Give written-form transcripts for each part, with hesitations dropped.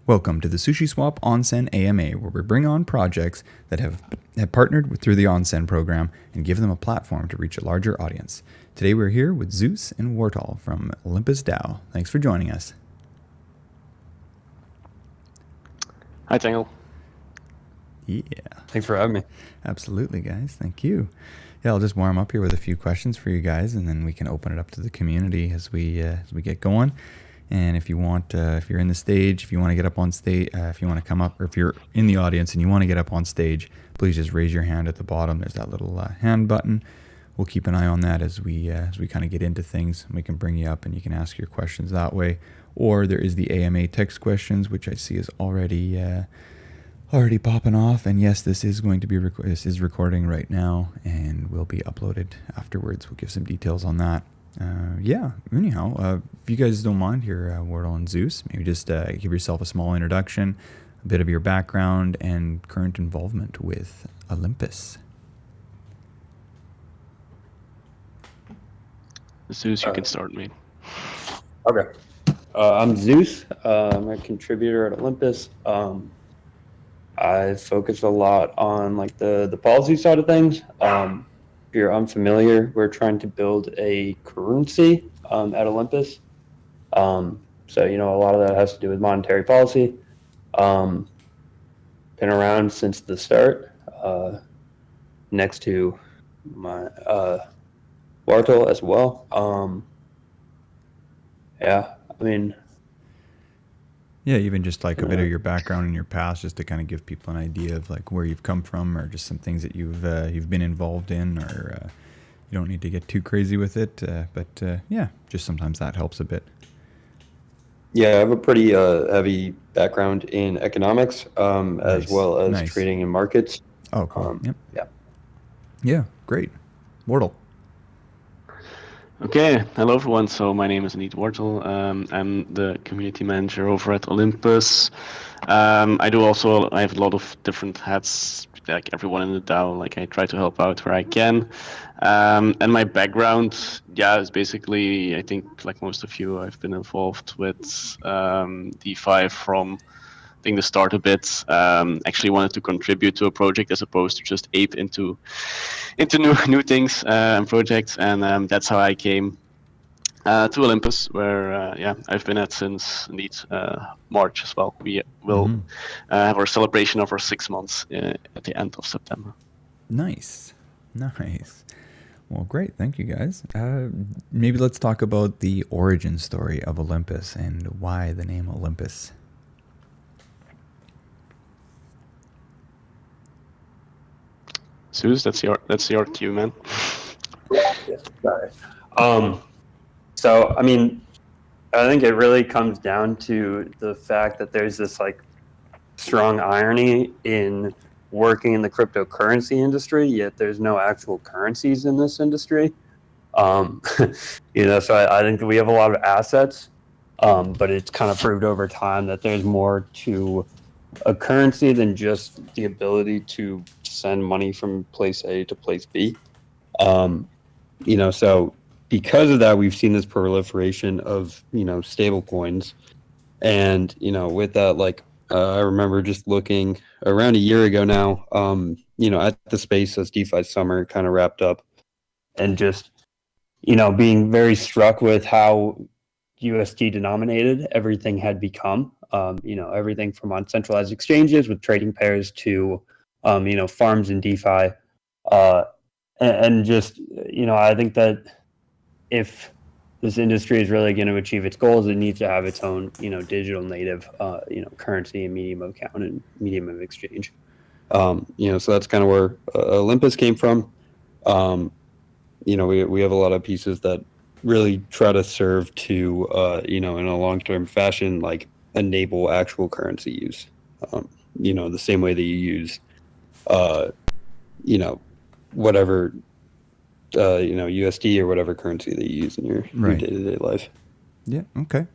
Welcome to the Sushi Swap Onsen AMA, where we bring on projects that have partnered through the Onsen program and give them a platform to reach a larger audience. Today we're here with Zeus and Wartull from Olympus DAO. Thanks for joining us. Hi, Tangle. Yeah. Thanks for having me. Absolutely, guys. Thank you. Yeah, I'll just warm up here with a few questions for you guys, and then we can open it up to the community as we get going. And if you want, if you're in the stage, if you want to get up on stage, if you want to come up, or if you're in the audience and you want to get up on stage, please just raise your hand at the bottom. There's that little hand button. We'll keep an eye on that as we kind of get into things. We can bring you up and you can ask your questions that way. Or there is the AMA text questions, which I see is already popping off. And yes, this is going to be this is recording right now and will be uploaded afterwards. We'll give some details on that. Anyhow, if you guys don't mind here, Wartull and Zeus, maybe just give yourself a small introduction, a bit of your background and current involvement with Olympus. Zeus, you can start me. Okay. I'm Zeus. I'm a contributor at Olympus. I focus a lot on like the policy side of things. If you're unfamiliar, we're trying to build a currency at Olympus. So, a lot of that has to do with monetary policy. Been around since the start, next to my Wartull as well. Even just like a bit of your background and your past, just to kind of give people an idea of like where you've come from, or just some things that you've been involved in, or you don't need to get too crazy with it, but just sometimes that helps a bit. Yeah, I have a pretty heavy background in economics, as well as trading in markets. Oh, cool. Yep. Yeah, great. Wartull. Okay, hello everyone. So my name is indeed Wartull. I'm the community manager over at Olympus. I have a lot of different hats, like everyone in the DAO. Like I try to help out where I can. And my background, is basically, I think like most of you, I've been involved with DeFi from the start a bit. Actually wanted to contribute to a project as opposed to just ape into new things and projects, and that's how I came to Olympus, where I've been at since indeed March as well. We will have our celebration of our 6 months at the end of September. Nice. Well, great. Thank you, guys. Maybe let's talk about the origin story of Olympus and why the name Olympus. Zeus, that's your cue, man. Sorry. I think it really comes down to the fact that there's this like strong irony in working in the cryptocurrency industry, yet there's no actual currencies in this industry. So I think we have a lot of assets, but it's kind of proved over time that there's more to a currency than just the ability to send money from place A to place B. So because of that, we've seen this proliferation of, stable coins. And, with that, like, I remember just looking around a year ago now, at the space as DeFi summer kind of wrapped up, and just, being very struck with how USD denominated everything had become. Everything from on centralized exchanges with trading pairs to, farms in DeFi. And just, I think that if this industry is really going to achieve its goals, it needs to have its own, digital native, currency and medium of account and medium of exchange. So that's kind of where Olympus came from. We have a lot of pieces that really try to serve to, in a long-term fashion, like enable actual currency use. The same way that you use, whatever, USD or whatever currency that you use in your day-to-day life. Yeah. Okay.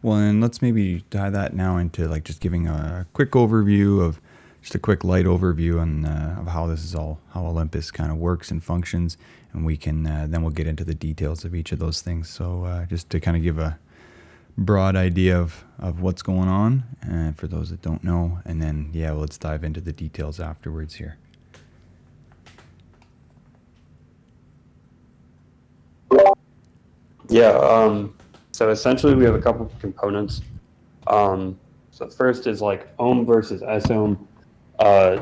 Well, and let's maybe tie that now into like just giving a quick overview of just a quick light overview on of how this is how Olympus kind of works and functions, and we can then we'll get into the details of each of those things. So just to kind of give a broad idea of what's going on for those that don't know, and then let's dive into the details afterwards here. Yeah. So essentially, we have a couple of components. So first is like ohm versus sOHM.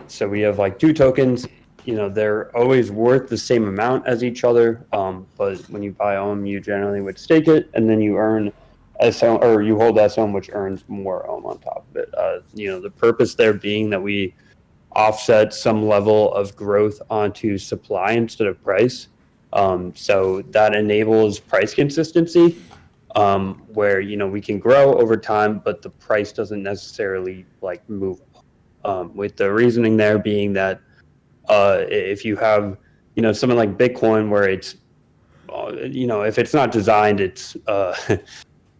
So we have like two tokens. They're always worth the same amount as each other. But when you buy ohm, you generally would stake it, and then you earn sOHM, or you hold sOHM, which earns more ohm on top of it. The purpose there being that we offset some level of growth onto supply instead of price. So that enables price consistency, where we can grow over time, but the price doesn't necessarily like move. With the reasoning there being that if you have something like Bitcoin, where it's if it's not designed, it's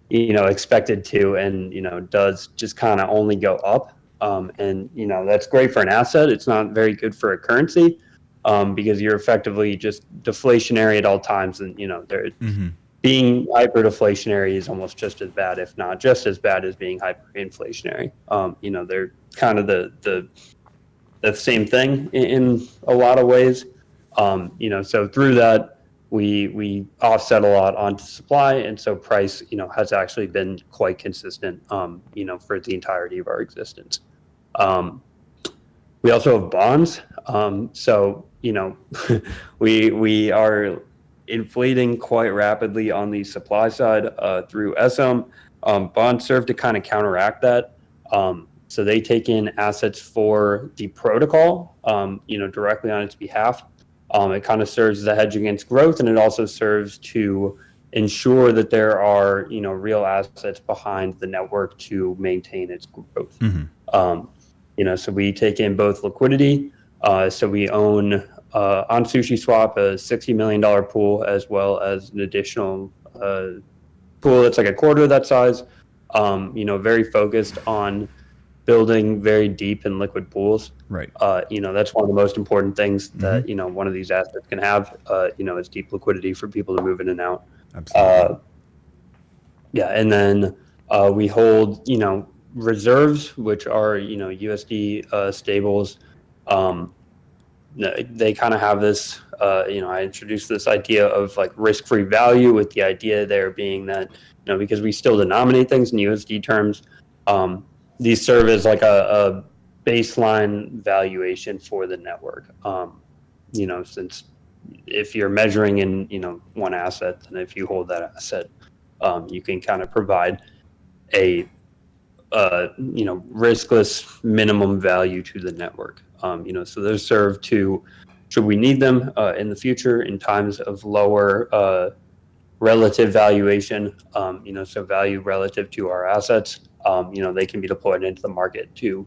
expected to, and does just kind of only go up. And that's great for an asset. It's not very good for a currency, because you're effectively just deflationary at all times, and being hyperdeflationary is almost just as bad, if not just as bad, as being hyperinflationary. They're kind of the same thing in a lot of ways. So through that, we offset a lot onto supply, and so price has actually been quite consistent for the entirety of our existence. We also have bonds. So we are inflating quite rapidly on the supply side through sOHM. Bonds serve to kind of counteract that. So they take in assets for the protocol, directly on its behalf. It kind of serves as a hedge against growth, and it also serves to ensure that there are real assets behind the network to maintain its growth. So we take in both liquidity. So we own on SushiSwap a $60 million pool, as well as an additional pool that's like a quarter of that size. Very focused on building very deep and liquid pools. Right. That's one of the most important things that one of these assets can have. Is deep liquidity for people to move in and out. Absolutely. And then we hold reserves, which are USD stables. They kind of have this. I introduced this idea of like risk-free value, with the idea there being that because we still denominate things in USD terms. These serve as like a baseline valuation for the network. Since if you're measuring in one asset, then if you hold that asset, you can kind of provide a riskless minimum value to the network. So those serve to, should we need them in the future in times of lower relative valuation, so value relative to our assets, they can be deployed into the market to,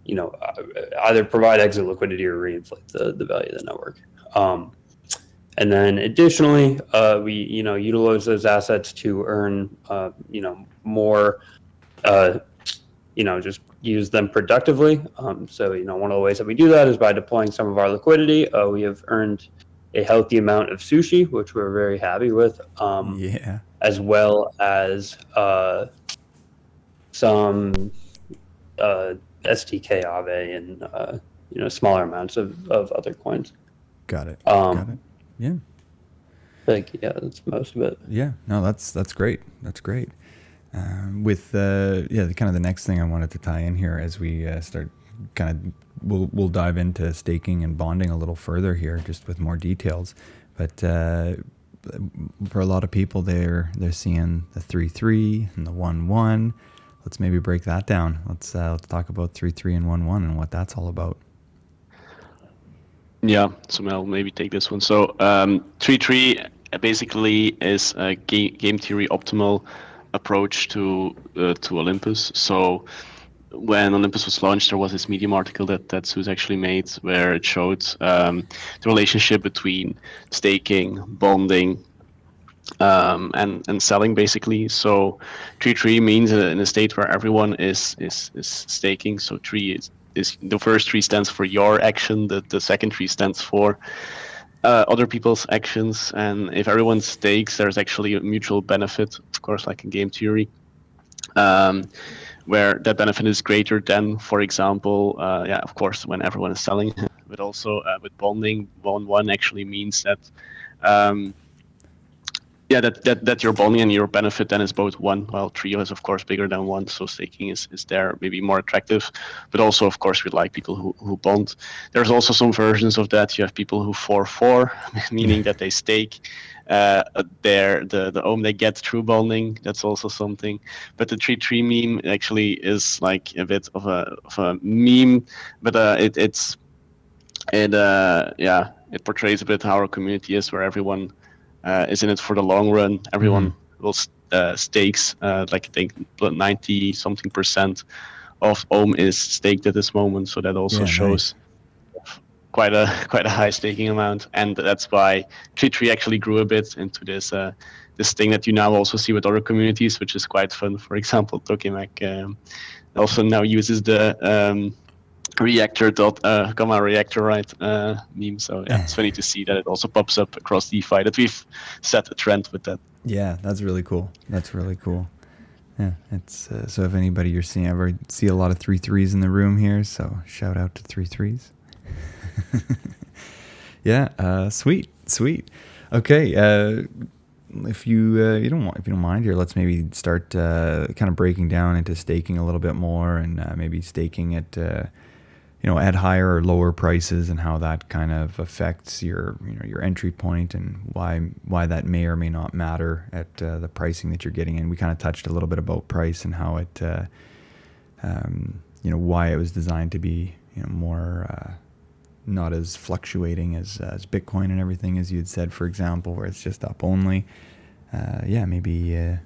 either provide exit liquidity or reinflate the value of the network. And then additionally, we utilize those assets to earn more, just use them productively. So one of the ways that we do that is by deploying some of our liquidity. We have earned a healthy amount of sushi, which we're very happy with. As well as some STK Aave and smaller amounts of other coins. Got it. Yeah. That's most of it. Yeah. No, that's great. That's great. With kind of the next thing I wanted to tie in here as we start we'll dive into staking and bonding a little further here, just with more details. But for a lot of people, they're seeing the 3-3 and the 1-1. Let's maybe break that down. Let's talk about 3-3 and 1-1 and what that's all about. Yeah, so I'll maybe take this one. So 3-3 basically is a game theory optimal approach to Olympus. So when Olympus was launched, there was this Medium article that Zeus actually made, where it showed the relationship between staking, bonding, and selling, basically. So 3-3 means in a state where everyone is staking. So 3 is the first 3 stands for your action. The second 3 stands for other people's actions, and if everyone stakes, there's actually a mutual benefit, of course, like in game theory, where that benefit is greater than, for example, of course, when everyone is selling, but also with bonding, 1-1 actually means that that your bonding and your benefit then is both 1, while trio is of course bigger than 1, so staking is there maybe more attractive. But also, of course, we like people who bond. There's also some versions of that. You have people who 4-4, meaning that they stake the ohm they get through bonding. That's also something. But the 3-3 meme actually is like a bit of a meme, but it portrays a bit how our community is, where everyone is in it for the long run. Everyone will stakes, like I think 90 something % of ohm is staked at this moment. So that also shows quite a high staking amount, and that's why 3-3 actually grew a bit into this this thing that you now also see with other communities, which is quite fun. For example, Tokamak also now uses the reactor gamma reactor, right, meme. So it's funny to see that it also pops up across DeFi, that we've set a trend with that. Yeah, that's really cool. Yeah, it's so if anybody you're seeing, ever see a lot of 3-3s in the room here, so shout out to 3-3s. Yeah, sweet. Okay, if you don't mind here, let's maybe start kind of breaking down into staking a little bit more, and maybe staking at at higher or lower prices, and how that kind of affects your entry point, and why that may or may not matter at the pricing that you're getting in. We kind of touched a little bit about price and how it why it was designed to be more not as fluctuating as Bitcoin and everything, as you had said, for example, where it's just up only. Maybe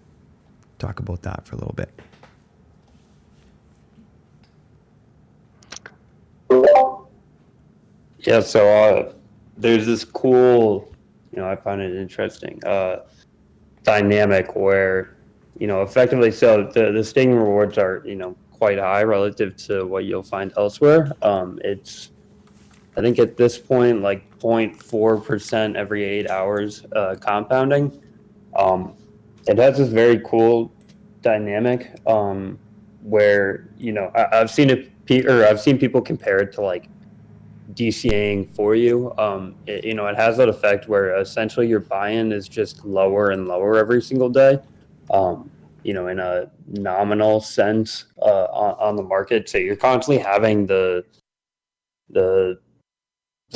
talk about that for a little bit. Yeah, so there's this cool, I find it interesting, dynamic where, effectively, so the staking rewards are, quite high relative to what you'll find elsewhere. It's, I think at this point, like 0.4% every 8 hours compounding. It has this very cool dynamic where, I've seen people compare it to like DCAing for you. It has that effect where essentially your buy-in is just lower and lower every single day, in a nominal sense on the market. So you're constantly having the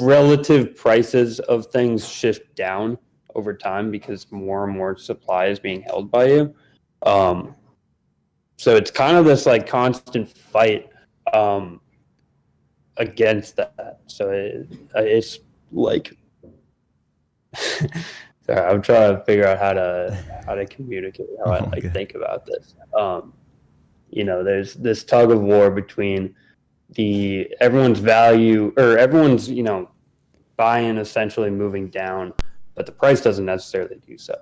relative prices of things shift down over time because more and more supply is being held by you. So it's kind of this like constant fight against that. So it's like sorry, I'm trying to figure out how to communicate how I think about this. There's this tug of war between everyone's value, or everyone's buy-in essentially moving down, but the price doesn't necessarily do so.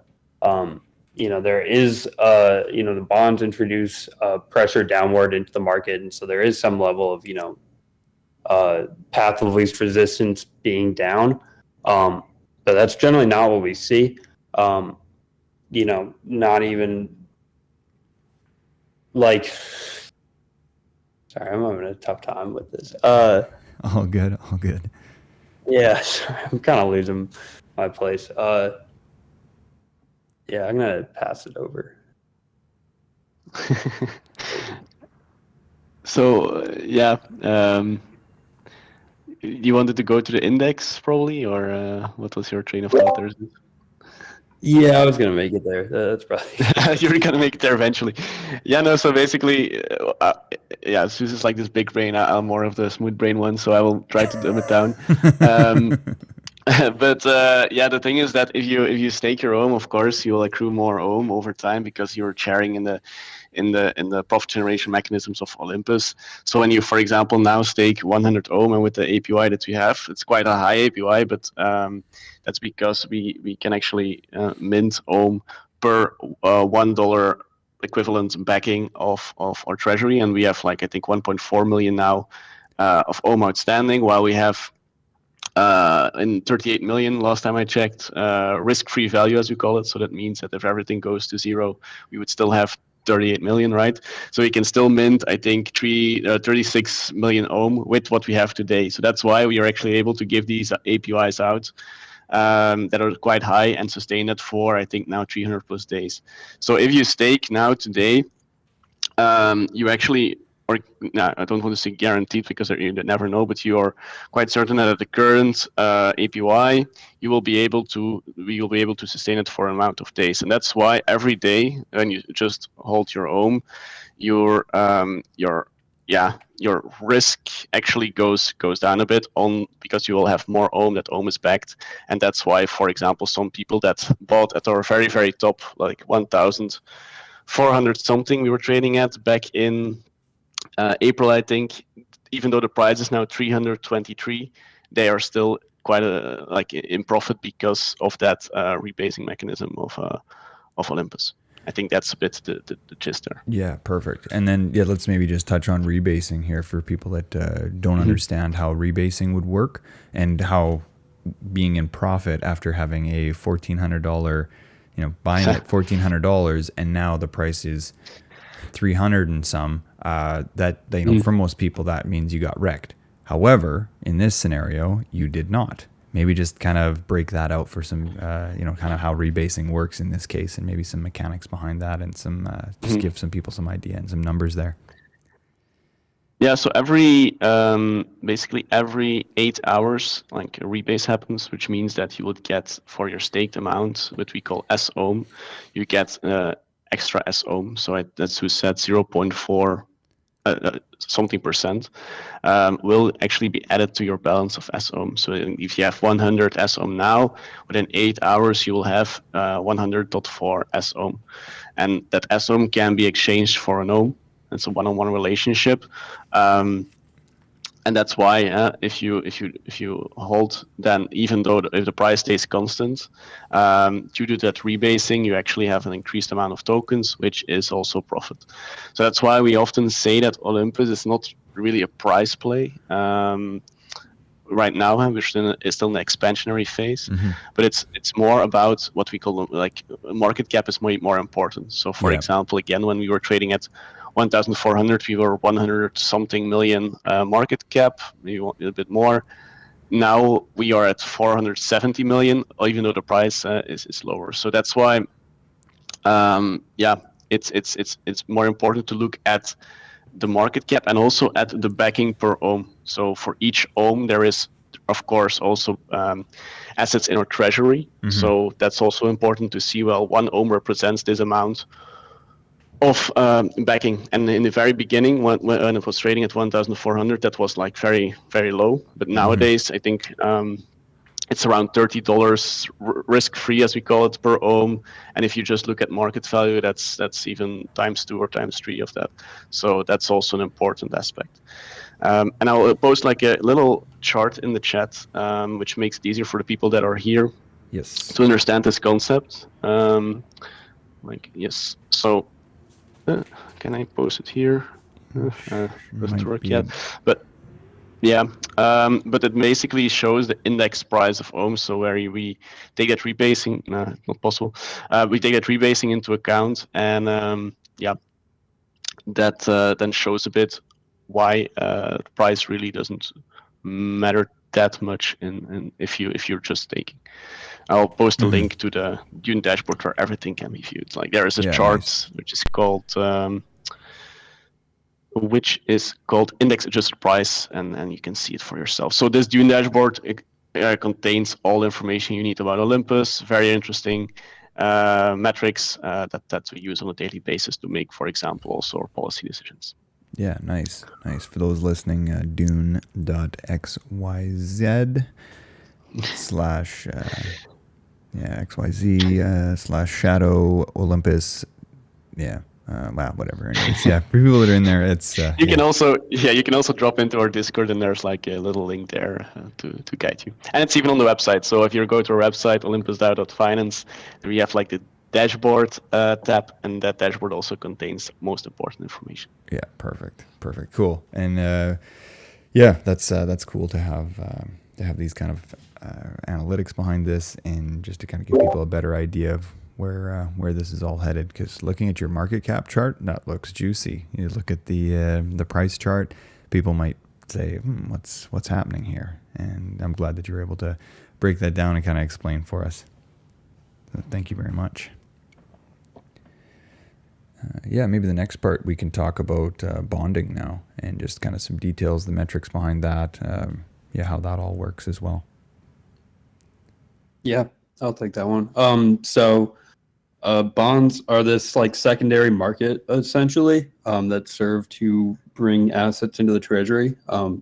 There is the bonds introduce pressure downward into the market, and so there is some level of path of least resistance being down, but that's generally not what we see. Not even like, sorry, I'm having a tough time with this. All good. Yeah, sorry, I'm kind of losing my place. Yeah, I'm gonna pass it over. So you wanted to go to the index probably, or what was your train of thought there? Yeah, I was gonna make it there. That's probably you're gonna make it there eventually. Yeah, no. So basically, Zeus is like this big brain. I'm more of the smooth brain one, so I will try to dumb it down. But the thing is that if you stake your ohm, of course you'll accrue more ohm over time because you're sharing in the profit generation mechanisms of Olympus. So when you, for example, now stake 100 ohm, and with the APY that we have, it's quite a high APY, but that's because we can actually mint ohm per $1 equivalent backing of our treasury, and we have like I think 1.4 million now of ohm outstanding, while we have in 38 million last time I checked, risk-free value as we call it. So that means that if everything goes to zero, we would still have 38 million, right? So we can still mint, I think, 36 million ohm with what we have today. So that's why we are actually able to give these APYs out that are quite high and sustain it for, I think, now 300 plus days. So if you stake now today, you actually, or no, I don't want to say guaranteed because you never know, but you are quite certain that at the current APY, we will be able to sustain it for an amount of days. And that's why every day when you just hold your ohm, your risk actually goes down a bit because you will have more ohm that ohm is backed. And that's why, for example, some people that bought at our very, very top, like 1,400 something we were trading at back in April, I think, even though the price is now 323, they are still quite in profit because of that rebasing mechanism of Olympus. I think that's a bit the gist there. Yeah, perfect. And then let's maybe just touch on rebasing here for people that don't understand how rebasing would work and how being in profit after having a $1,400, buying at $1,400 and now the price is 300 and some. For most people that means you got wrecked. However, in this scenario, you did not. Maybe just kind of break that out for some, kind of how rebasing works in this case, and maybe some mechanics behind that, and some give some people some idea and some numbers there. Yeah, so basically every 8 hours, like a rebase happens, which means that you would get for your staked amount, what we call sOHM, you get extra sOHM. So that's who said 0.4 something percent will actually be added to your balance of sOHM. So if you have 100 sOHM now, within 8 hours you will have 100.4 sOHM, and that sOHM can be exchanged for an ohm. It's a one-on-one relationship, and that's why if you hold, then even though if the price stays constant, due to that rebasing, you actually have an increased amount of tokens, which is also profit. So that's why we often say that Olympus is not really a price play. Right now, we're still in the expansionary phase, but it's more about what we call like market cap is more important. So, for example, again, when we were trading at 1,400, we were 100 something million market cap, maybe a little bit more. Now we are at 470 million, even though the price is lower. So that's why, it's more important to look at the market cap and also at the backing per ohm. So for each ohm, there is, of course, also assets in our treasury. So that's also important to see, well, 1 ohm represents this amount of backing. And in the very beginning, when it was trading at 1,400, that was like very, very low. But nowadays, I think it's around $30 risk-free, as we call it, per ohm. And if you just look at market value, that's even ×2 or ×3 of that. So that's also an important aspect. And I'll post like a little chart in the chat, which makes it easier for the people that are here to understand this concept. So can I post it here? Doesn't work yet, but yeah, but it basically shows the index price of ohms. So where we take that rebasing, not possible. We take that rebasing into account, and that then shows a bit why the price really doesn't matter that much in if you're just staking. I'll post a link to the Dune dashboard where everything can be viewed. Like there is a chart which is called index adjusted price, and you can see it for yourself. So this Dune dashboard contains all information you need about Olympus. Very interesting metrics that we use on a daily basis to make, for example, also our policy decisions. Yeah, nice. For those listening, dune.xyz /XYZ/shadow Olympus. Whatever. Anyways, for people that are in there, it's you can also drop into our Discord, and there's like a little link there to guide you. And it's even on the website. So if you go to our website, olympusdao.finance, we have like the dashboard tab, and that dashboard also contains most important information. Yeah, perfect, cool. And that's cool to have have these kind of analytics behind this, and just to kind of give people a better idea of where this is all headed. Because looking at your market cap chart, that looks juicy. You look at the price chart, people might say, what's happening here? And I'm glad that you were able to break that down and kind of explain for us. So thank you very much. Yeah, maybe the next part we can talk about bonding now, and just kind of some details, the metrics behind that, how that all works as well. Yeah, I'll take that one. Bonds are this like secondary market essentially that serve to bring assets into the Treasury.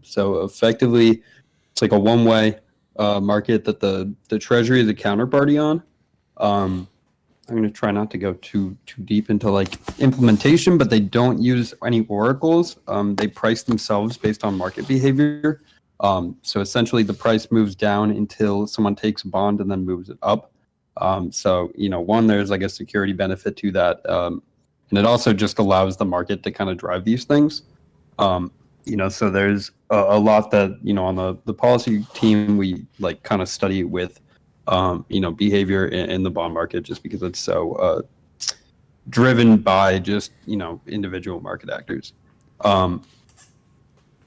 So effectively, it's like a one-way market that the Treasury is a counterparty on. I'm going to try not to go too deep into like implementation, but they don't use any oracles. They price themselves based on market behavior. So essentially the price moves down until someone takes a bond and then moves it up. So, there's like a security benefit to that. And it also just allows the market to kind of drive these things. So there's a lot that, on the policy team, we like kind of study with behavior in the bond market, just because it's so driven by just individual market actors.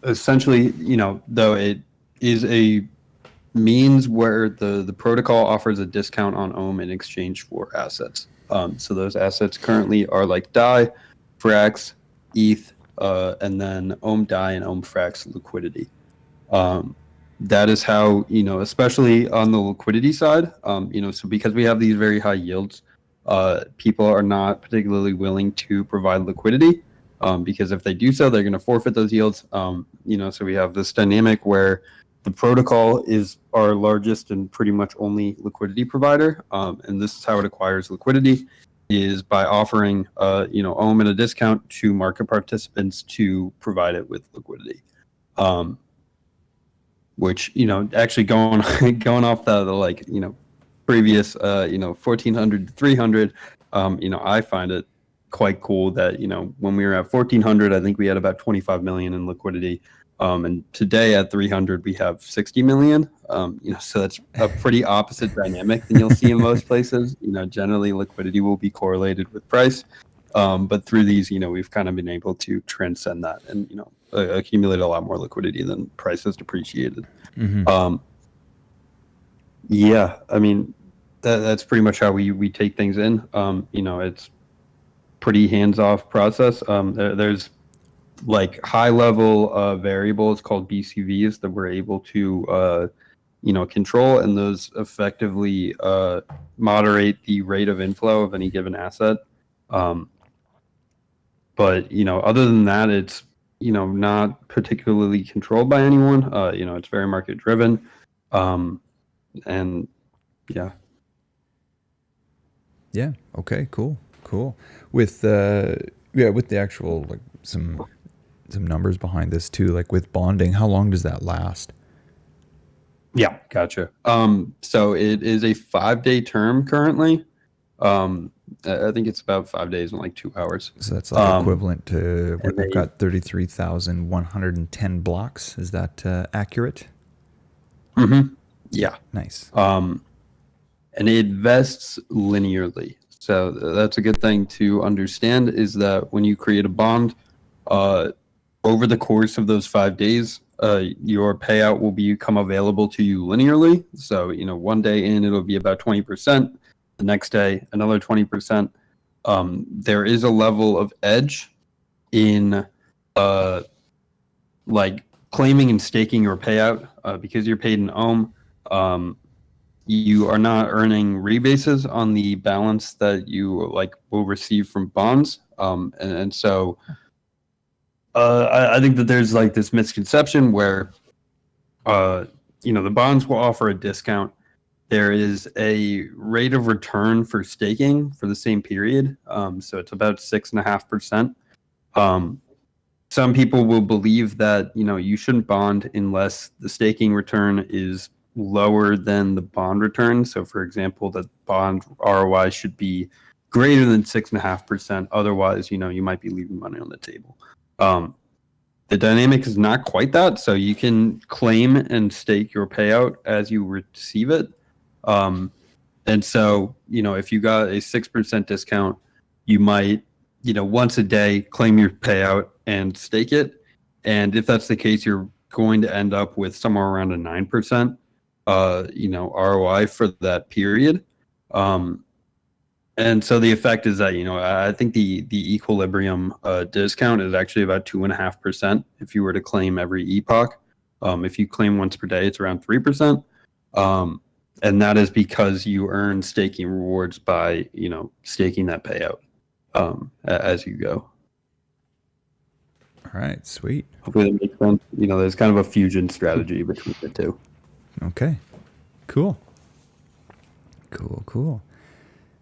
Essentially, though it is a means where the protocol offers a discount on ohm in exchange for assets. So those assets currently are like DAI, Frax, ETH, and then ohm DAI and ohm Frax liquidity. That is how, especially on the liquidity side, so because we have these very high yields, people are not particularly willing to provide liquidity, because if they do so, they're going to forfeit those yields. So we have this dynamic where the protocol is our largest and pretty much only liquidity provider. And this is how it acquires liquidity, is by offering, ohm at a discount to market participants to provide it with liquidity. Which, actually going off the previous, 1400 to 300, I find it quite cool that, when we were at 1400, I think we had about 25 million in liquidity. And today at 300, we have 60 million. So that's a pretty opposite dynamic than you'll see in most places. Generally liquidity will be correlated with price. But through these, we've kind of been able to transcend that and, accumulate a lot more liquidity than price has depreciated. Mm-hmm. I mean, that's pretty much how we take things in. It's pretty hands-off process. There's like high-level variables called BCVs that we're able to, control, and those effectively moderate the rate of inflow of any given asset. But, other than that, it's, not particularly controlled by anyone. It's very market driven. And yeah. Yeah. Okay, cool. With with the actual, like some numbers behind this too, like with bonding, how long does that last? Yeah, gotcha. So it is a 5-day term currently. I think it's about 5 days and like 2 hours. So that's like equivalent to what we've got, 33,110 blocks. Is that accurate? Mm-hmm. Yeah. Nice. And it vests linearly. So that's a good thing to understand, is that when you create a bond, over the course of those 5 days, your payout will become available to you linearly. So, one day in, it'll be about 20%. The next day, another 20%. There is a level of edge in like claiming and staking your payout, because you're paid in ohm. You are not earning rebases on the balance that you will receive from bonds. And so I think that there's like this misconception where the bonds will offer a discount. There is a rate of return for staking for the same period. So it's about 6.5%. Some people will believe that, you shouldn't bond unless the staking return is lower than the bond return. So for example, the bond ROI should be greater than 6.5%. Otherwise, you might be leaving money on the table. the dynamic is not quite that. So you can claim and stake your payout as you receive it. And so, if you got a 6% discount, you might, once a day claim your payout and stake it. And if that's the case, you're going to end up with somewhere around a 9%, ROI for that period. And so the effect is that, I think the equilibrium discount is actually about 2.5% if you were to claim every epoch. If you claim once per day, it's around 3%. And that is because you earn staking rewards by, staking that payout as you go. All right, sweet. Hopefully that makes sense. There's kind of a fusion strategy between the two. Okay, cool.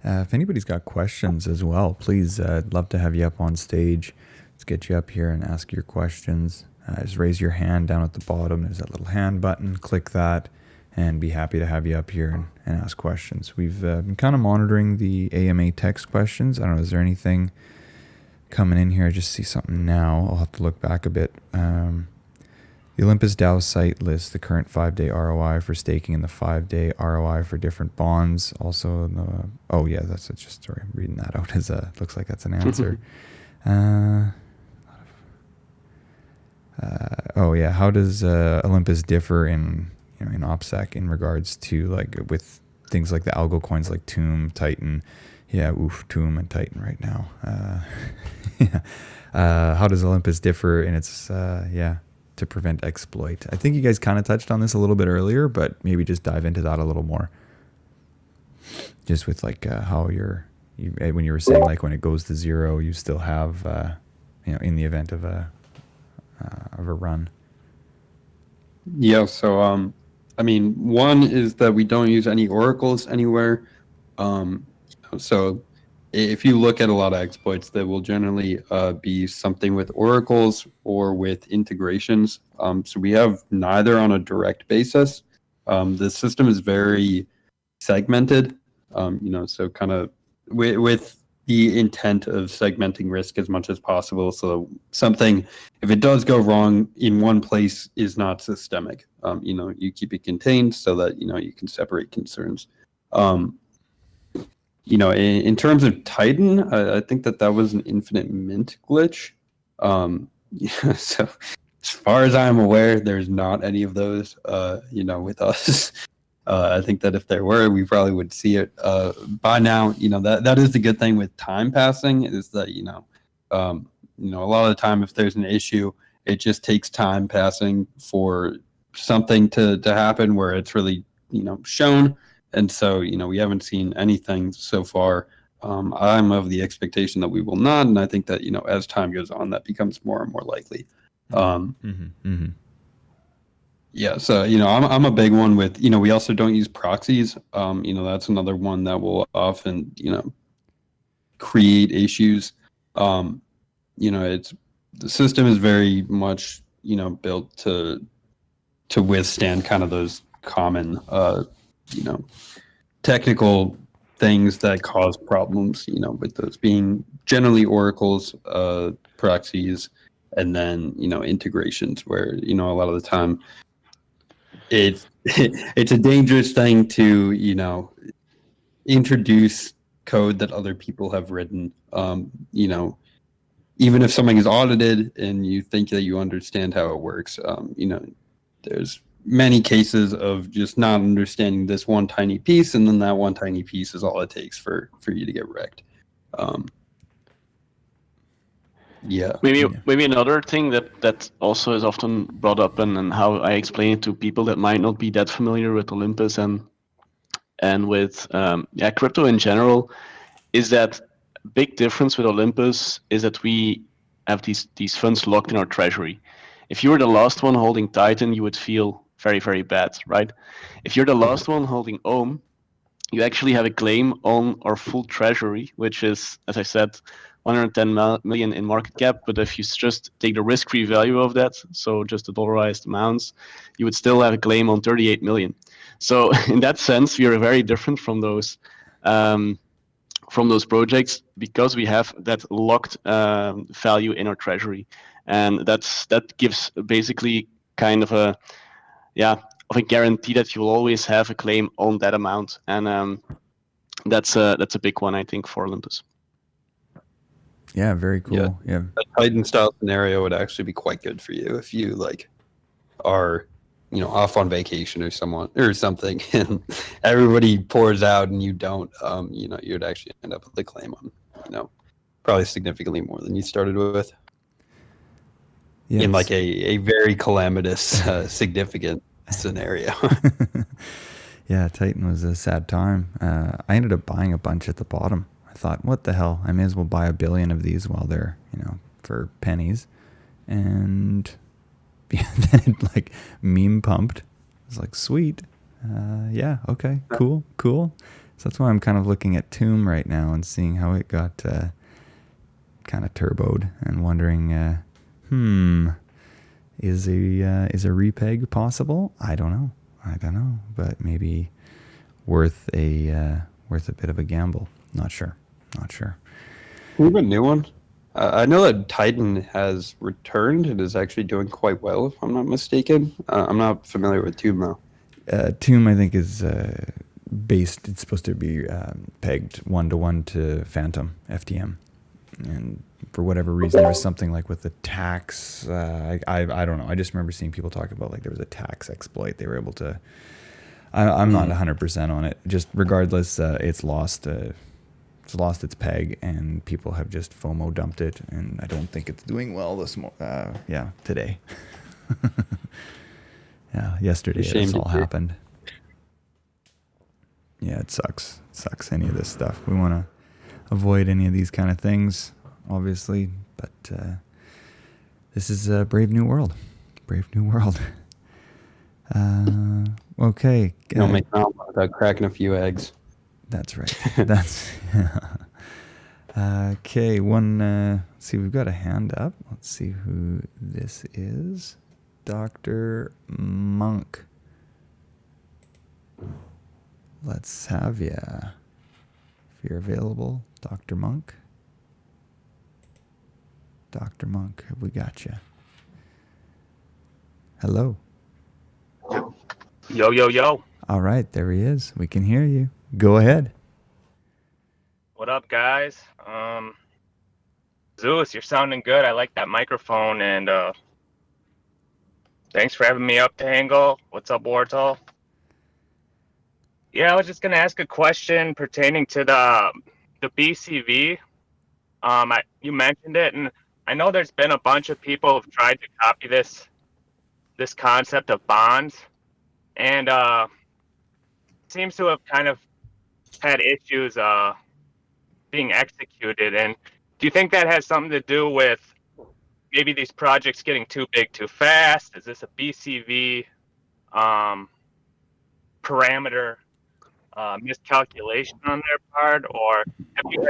If anybody's got questions as well, please, I'd love to have you up on stage. Let's get you up here and ask your questions. Just raise your hand down at the bottom. There's that little hand button. Click that and be happy to have you up here and ask questions. We've been kind of monitoring the AMA text questions. I don't know, is there anything coming in here? I just see something now. I'll have to look back a bit. The Olympus DAO site lists the current 5-day ROI for staking and the 5-day ROI for different bonds. Also, that's just sorry, reading that out as looks like that's an answer. How does Olympus differ in OPSEC in regards to like with things like the algo coins like Tomb, Titan? Tomb and Titan right now. How does Olympus differ in its to prevent exploit? I think you guys kind of touched on this a little bit earlier, but maybe just dive into that a little more. Just with like how when you were saying like when it goes to zero, you still have in the event of a run. Yeah. So one is that we don't use any oracles anywhere. So if you look at a lot of exploits, they will generally be something with oracles or with integrations. So we have neither on a direct basis. The system is very segmented, so kind of with the intent of segmenting risk as much as possible. So something, if it does go wrong in one place, is not systemic. You keep it contained so that, you can separate concerns. In terms of Titan, I think that was an infinite mint glitch. So as far as I'm aware, there's not any of those, with us. I think that if there were, we probably would see it by now. That is the good thing with time passing is that, a lot of the time if there's an issue, it just takes time passing for something to happen where it's really, shown. And so, we haven't seen anything so far. I'm of the expectation that we will not. And I think that, as time goes on, that becomes more and more likely. Yeah. So, I'm a big one with, we also don't use proxies. That's another one that will often, create issues. The system is very much, built to withstand kind of those common, technical things that cause problems, with those being generally oracles, proxies, and then, integrations where, a lot of the time it's a dangerous thing to, introduce code that other people have written, even if something is audited and you think that you understand how it works, there's many cases of just not understanding this one tiny piece, and then that one tiny piece is all it takes for you to get wrecked. Maybe another thing that also is often brought up and how I explain it to people that might not be that familiar with Olympus and with crypto in general is that big difference with Olympus is that we have these funds locked in our treasury. If you were the last one holding Titan, you would feel very, very bad, right? If you're the last one holding Ohm, you actually have a claim on our full treasury, which is, as I said, 110 million in market cap. But if you just take the risk-free value of that, so just the dollarized amounts, you would still have a claim on 38 million. So in that sense, we are very different from those from those projects because we have that locked value in our treasury, and that gives basically kind of a guarantee that you'll always have a claim on that amount, and that's a big one, I think, for Olympus. Yeah, very cool. Yeah. A Titan style scenario would actually be quite good for you if you like are, off on vacation or something, and everybody pours out and you don't. You'd actually end up with a claim on, probably significantly more than you started with. Yes. In like a very calamitous, significant scenario. Yeah, Titan was a sad time. I ended up buying a bunch at the bottom. I thought, what the hell? I may as well buy 1 billion of these while they're, for pennies. And then it like meme pumped. I was like, sweet. Yeah, okay, cool. So that's why I'm kind of looking at Tomb right now and seeing how it got kind of turboed and wondering, is a repeg possible? I don't know, but maybe worth a bit of a gamble. Not sure. We have a new one. I know that Titan has returned and is actually doing quite well, if I'm not mistaken. I'm not familiar with Tomb though. Tomb, I think, is based. It's supposed to be pegged 1-to-1 to Phantom FTM, and for whatever reason, there was something like with the tax. I don't know. I just remember seeing people talk about like there was a tax exploit. They were able to. I'm not 100% on it. Just regardless, it's lost. It's lost its peg, and people have just FOMO dumped it. And I don't think it's doing well today. Yeah, yesterday this all happened. Yeah, it sucks. It sucks, any of this stuff. We want to avoid any of these kind of things, obviously, but this is a brave new world. Okay. Don't make an omelet without cracking a few eggs. That's right. That's okay. See, we've got a hand up. Let's see who this is. Dr. Monk. Let's have you. If you're available, Dr. Monk. Dr. Monk, have we got you? Hello. Yo. All right, there he is. We can hear you. Go ahead. What up, guys? Zeus, you're sounding good. I like that microphone, and thanks for having me up, Tangle. What's up, Wartull? Yeah, I was just gonna ask a question pertaining to the BCV. You mentioned it, and I know there's been a bunch of people who've tried to copy this concept of bonds, and seems to have kind of had issues being executed. And do you think that has something to do with maybe these projects getting too big too fast? Is this a BCV parameter miscalculation on their part, or have you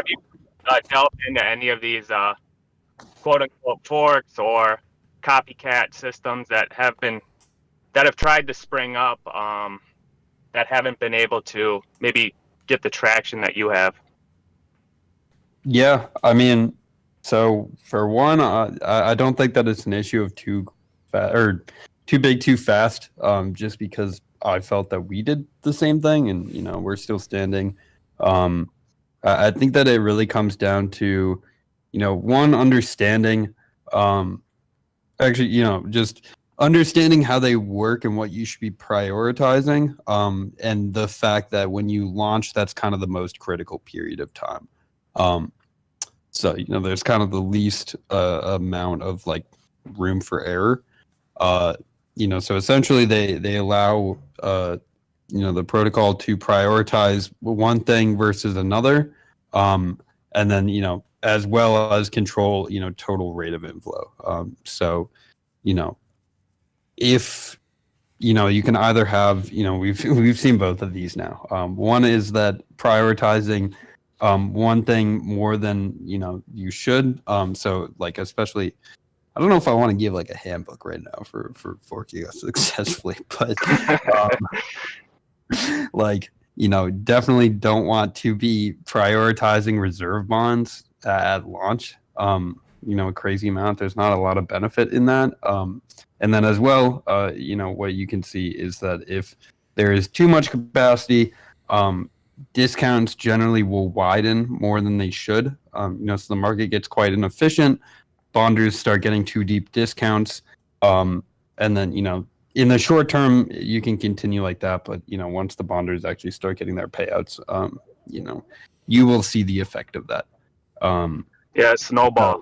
delved into any of these quote unquote forks or copycat systems that have tried to spring up that haven't been able to maybe get the traction that you have? Yeah, I mean, so for one, I don't think that it's an issue of too big too fast. Just because I felt that we did the same thing, and we're still standing. I think that it really comes down to, one, understanding, just understanding how they work and what you should be prioritizing, and the fact that when you launch, that's kind of the most critical period of time. So there's kind of the least amount of like room for error. So essentially they allow the protocol to prioritize one thing versus another, and then as well as control total rate of inflow. So if you can either have we've seen both of these now. One is that prioritizing one thing more than you should. So like, especially, I don't know if I want to give like a handbook right now for forking us successfully, but like definitely don't want to be prioritizing reserve bonds at launch. A crazy amount. There's not a lot of benefit in that. And then as well, what you can see is that if there is too much capacity, discounts generally will widen more than they should. So the market gets quite inefficient. Bonders start getting too deep discounts. And then, in the short term, you can continue like that. But, once the bonders actually start getting their payouts, you will see the effect of that. Yeah, snowball.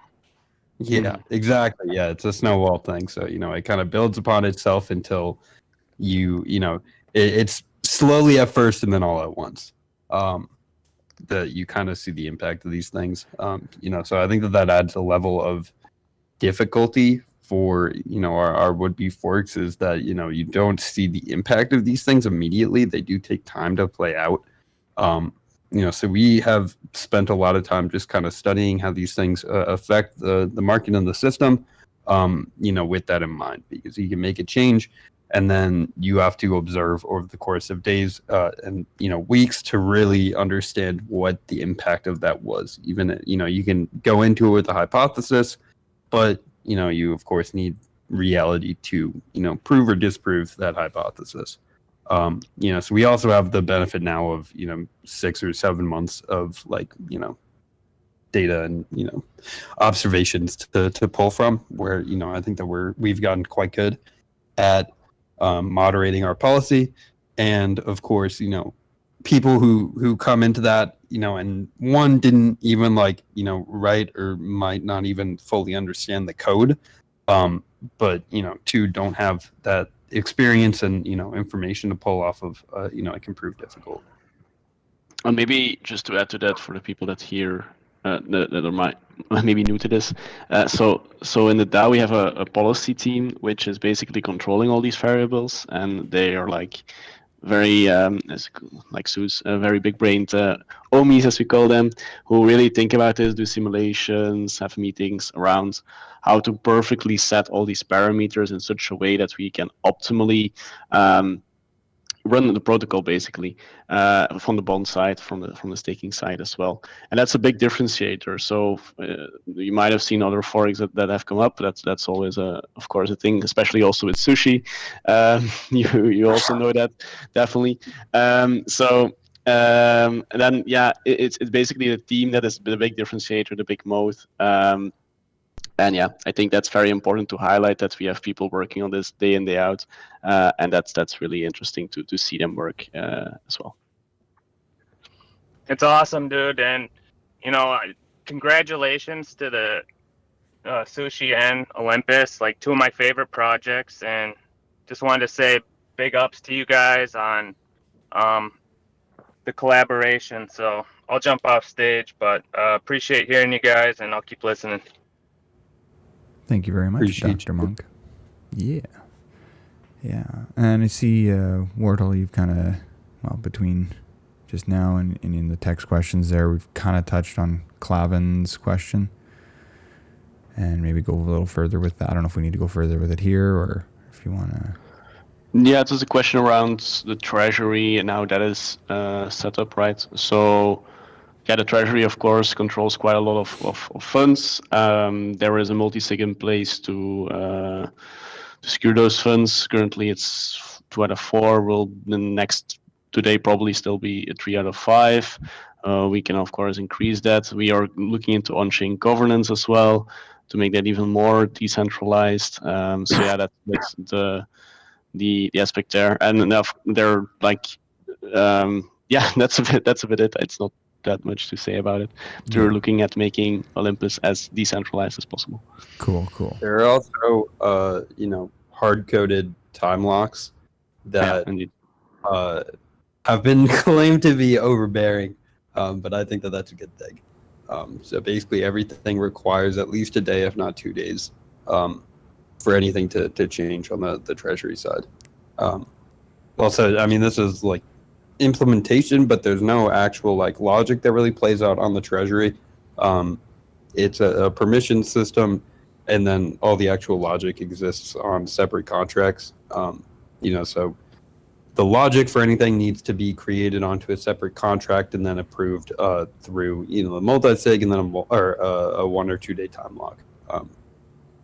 Yeah, exactly. Yeah, it's a snowball thing. So, it kind of builds upon itself until it's slowly at first and then all at once. That you kind of see the impact of these things. So I think that adds a level of difficulty for, our would-be forks, is that, you don't see the impact of these things immediately. They do take time to play out. So we have spent a lot of time just kind of studying how these things affect the market and the system, with that in mind, because you can make a change and then you have to observe over the course of days and weeks to really understand what the impact of that was. Even you can go into it with a hypothesis, but you of course need reality to prove or disprove that hypothesis. So we also have the benefit now of 6 or 7 months of data and observations to pull from, where I think that we've gotten quite good at moderating our policy. And of course, people who come into that, and one didn't even write or might not even fully understand the code, but two don't have that experience and information to pull off of, it can prove difficult. And maybe just to add to that, for the people that hear that are maybe new to this, so in the DAO we have a policy team which is basically controlling all these variables, and they are very like Zeus, very big-brained OMIs, as we call them, who really think about this, do simulations, have meetings around how to perfectly set all these parameters in such a way that we can optimally run the protocol, basically, from the bond side, from the staking side as well. And that's a big differentiator. So you might have seen other forks that have come up. That's always of course a thing, especially also with Sushi. You also know that, definitely. And then it's basically the team that is the big differentiator, the big moat. And yeah, I think that's very important to highlight, that we have people working on this day in, day out, and that's really interesting to see them work as well. It's awesome, dude, and congratulations to the Sushi and Olympus, two of my favorite projects, and just wanted to say big ups to you guys on the collaboration. So I'll jump off stage, but appreciate hearing you guys, and I'll keep listening. Thank you very much, Appreciate Dr. Monk. Yeah. And I see, Wartull, you've kind of, between just now and in the text questions there, we've kind of touched on Clavin's question, and maybe go a little further with that. I don't know if we need to go further with it here, or if you want to. Yeah, it's a question around the Treasury and how that is set up, right? So the Treasury, of course, controls quite a lot of funds. There is a multi-sig in place to secure those funds. Currently, it's 2 out of 4. Will the next today probably still be a 3 out of 5. We can, of course, increase that. We are looking into on-chain governance as well to make that even more decentralized. That's the aspect there. And they're that's a bit it. It's not that much to say about it. We're looking at making Olympus as decentralized as possible. Cool. There are also hard-coded time locks that have been claimed to be overbearing, but I think that's a good thing. So basically everything requires at least a day, if not 2 days, for anything to change on the Treasury side. Also, I mean, this is implementation, but there's no actual logic that really plays out on the Treasury. It's a permission system, and then all the actual logic exists on separate contracts. So the logic for anything needs to be created onto a separate contract and then approved through the multi-sig and then a 1 or 2 day time lock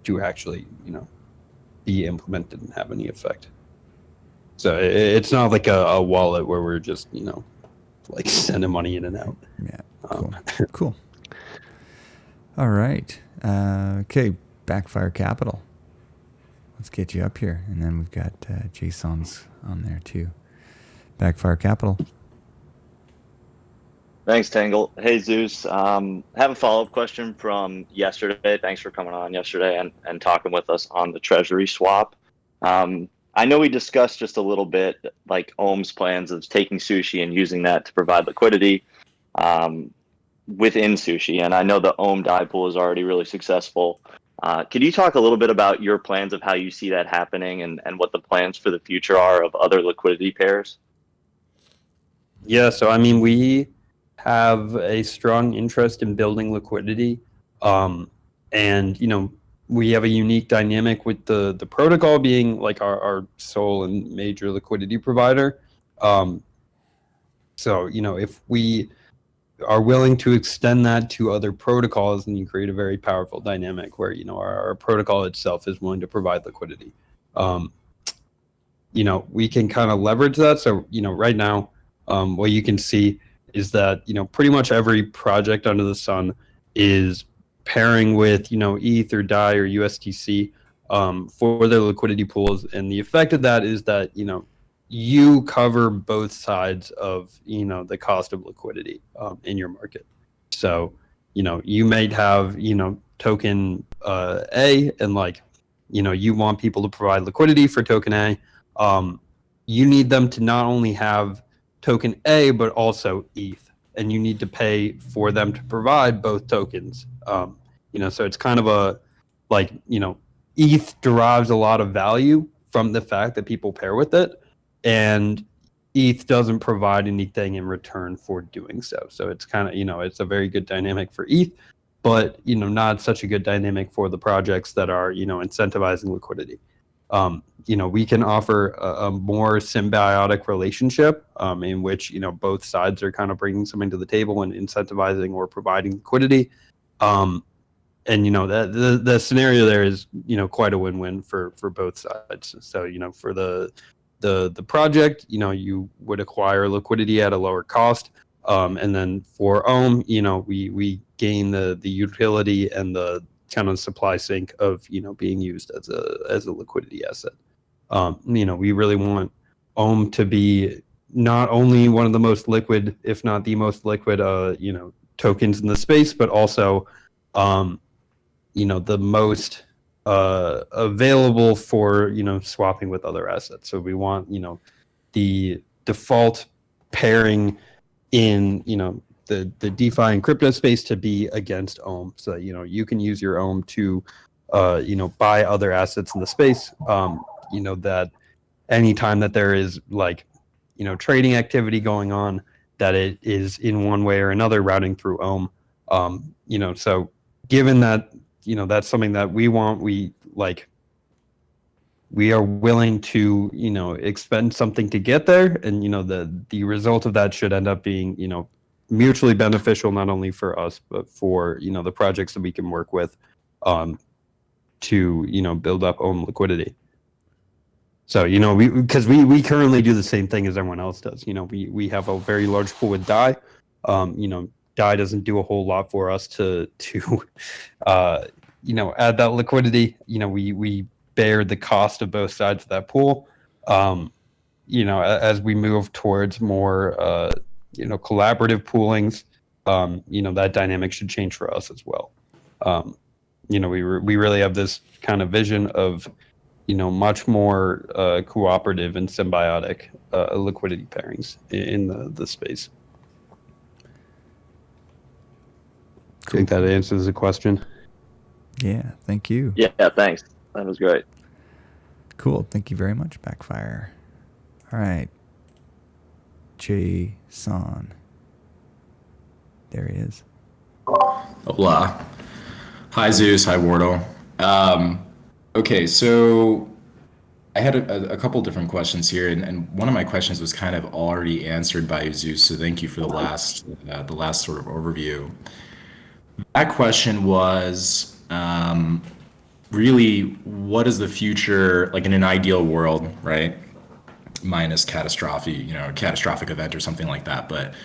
to actually be implemented and have any effect. So it's not like a wallet where we're just like sending money in and out. Yeah. Cool. Cool. All right. Okay. Backfire Capital. Let's get you up here, and then we've got Jason's on there too. Backfire Capital. Thanks, Tangle. Hey, Zeus. Have a follow-up question from yesterday. Thanks for coming on yesterday and talking with us on the Treasury swap. I know we discussed just a little bit like Ohm's plans of taking Sushi and using that to provide liquidity within Sushi, and I know the Ohm die pool is already really successful. Could you talk a little bit about your plans of how you see that happening and what the plans for the future are of other liquidity pairs? Yeah, so I mean, we have a strong interest in building liquidity, and we have a unique dynamic with the protocol being like our sole and major liquidity provider. So if we are willing to extend that to other protocols, and you create a very powerful dynamic where our protocol itself is willing to provide liquidity. We can kind of leverage that. So right now, what you can see is that pretty much every project under the sun is pairing with ETH or DAI or USDC for their liquidity pools, and the effect of that is that you cover both sides of the cost of liquidity in your market. So you might have token A, and you want people to provide liquidity for token A. You need them to not only have token A but also ETH, and you need to pay for them to provide both tokens. So it's kind of a ETH derives a lot of value from the fact that people pair with it, and ETH doesn't provide anything in return for doing so. So it's kind of, it's a very good dynamic for ETH, but, not such a good dynamic for the projects that are, incentivizing liquidity. We can offer a more symbiotic relationship in which, both sides are kind of bringing something to the table and incentivizing or providing liquidity. And, that the scenario there is, quite a win-win for both sides. So, for the project, you would acquire liquidity at a lower cost, and then for Ohm, we gain the utility and the kind of supply sink of being used as a liquidity asset. We really want Ohm to be not only one of the most liquid, if not the most liquid, tokens in the space, but also the most available for swapping with other assets. So we want the default pairing in the DeFi and crypto space to be against Ohm. So you can use your Ohm to buy other assets in the space. That anytime that there is trading activity going on, that it is in one way or another routing through Ohm. So given that that's something that we want, we are willing to expend something to get there, and the result of that should end up being mutually beneficial, not only for us but for the projects that we can work with to build up own liquidity. So because we currently do the same thing as everyone else does. We have a very large pool with DAI. DAI doesn't do a whole lot for us to add that liquidity. We bear the cost of both sides of that pool. As we move towards more collaborative poolings, that dynamic should change for us as well. We really have this kind of vision of much more cooperative and symbiotic liquidity pairings in the space. I think that answers the question. Yeah, thank you. Yeah, thanks. That was great. Cool. Thank you very much, Backfire. All right. Jason. There he is. Hola. Hi, Zeus. Hi, Wartull. Okay, so I had a couple different questions here, and one of my questions was kind of already answered by Zeus. So thank you for the last sort of overview. That question was really, what is the future like in an ideal world, right? Minus catastrophic event or something like that. But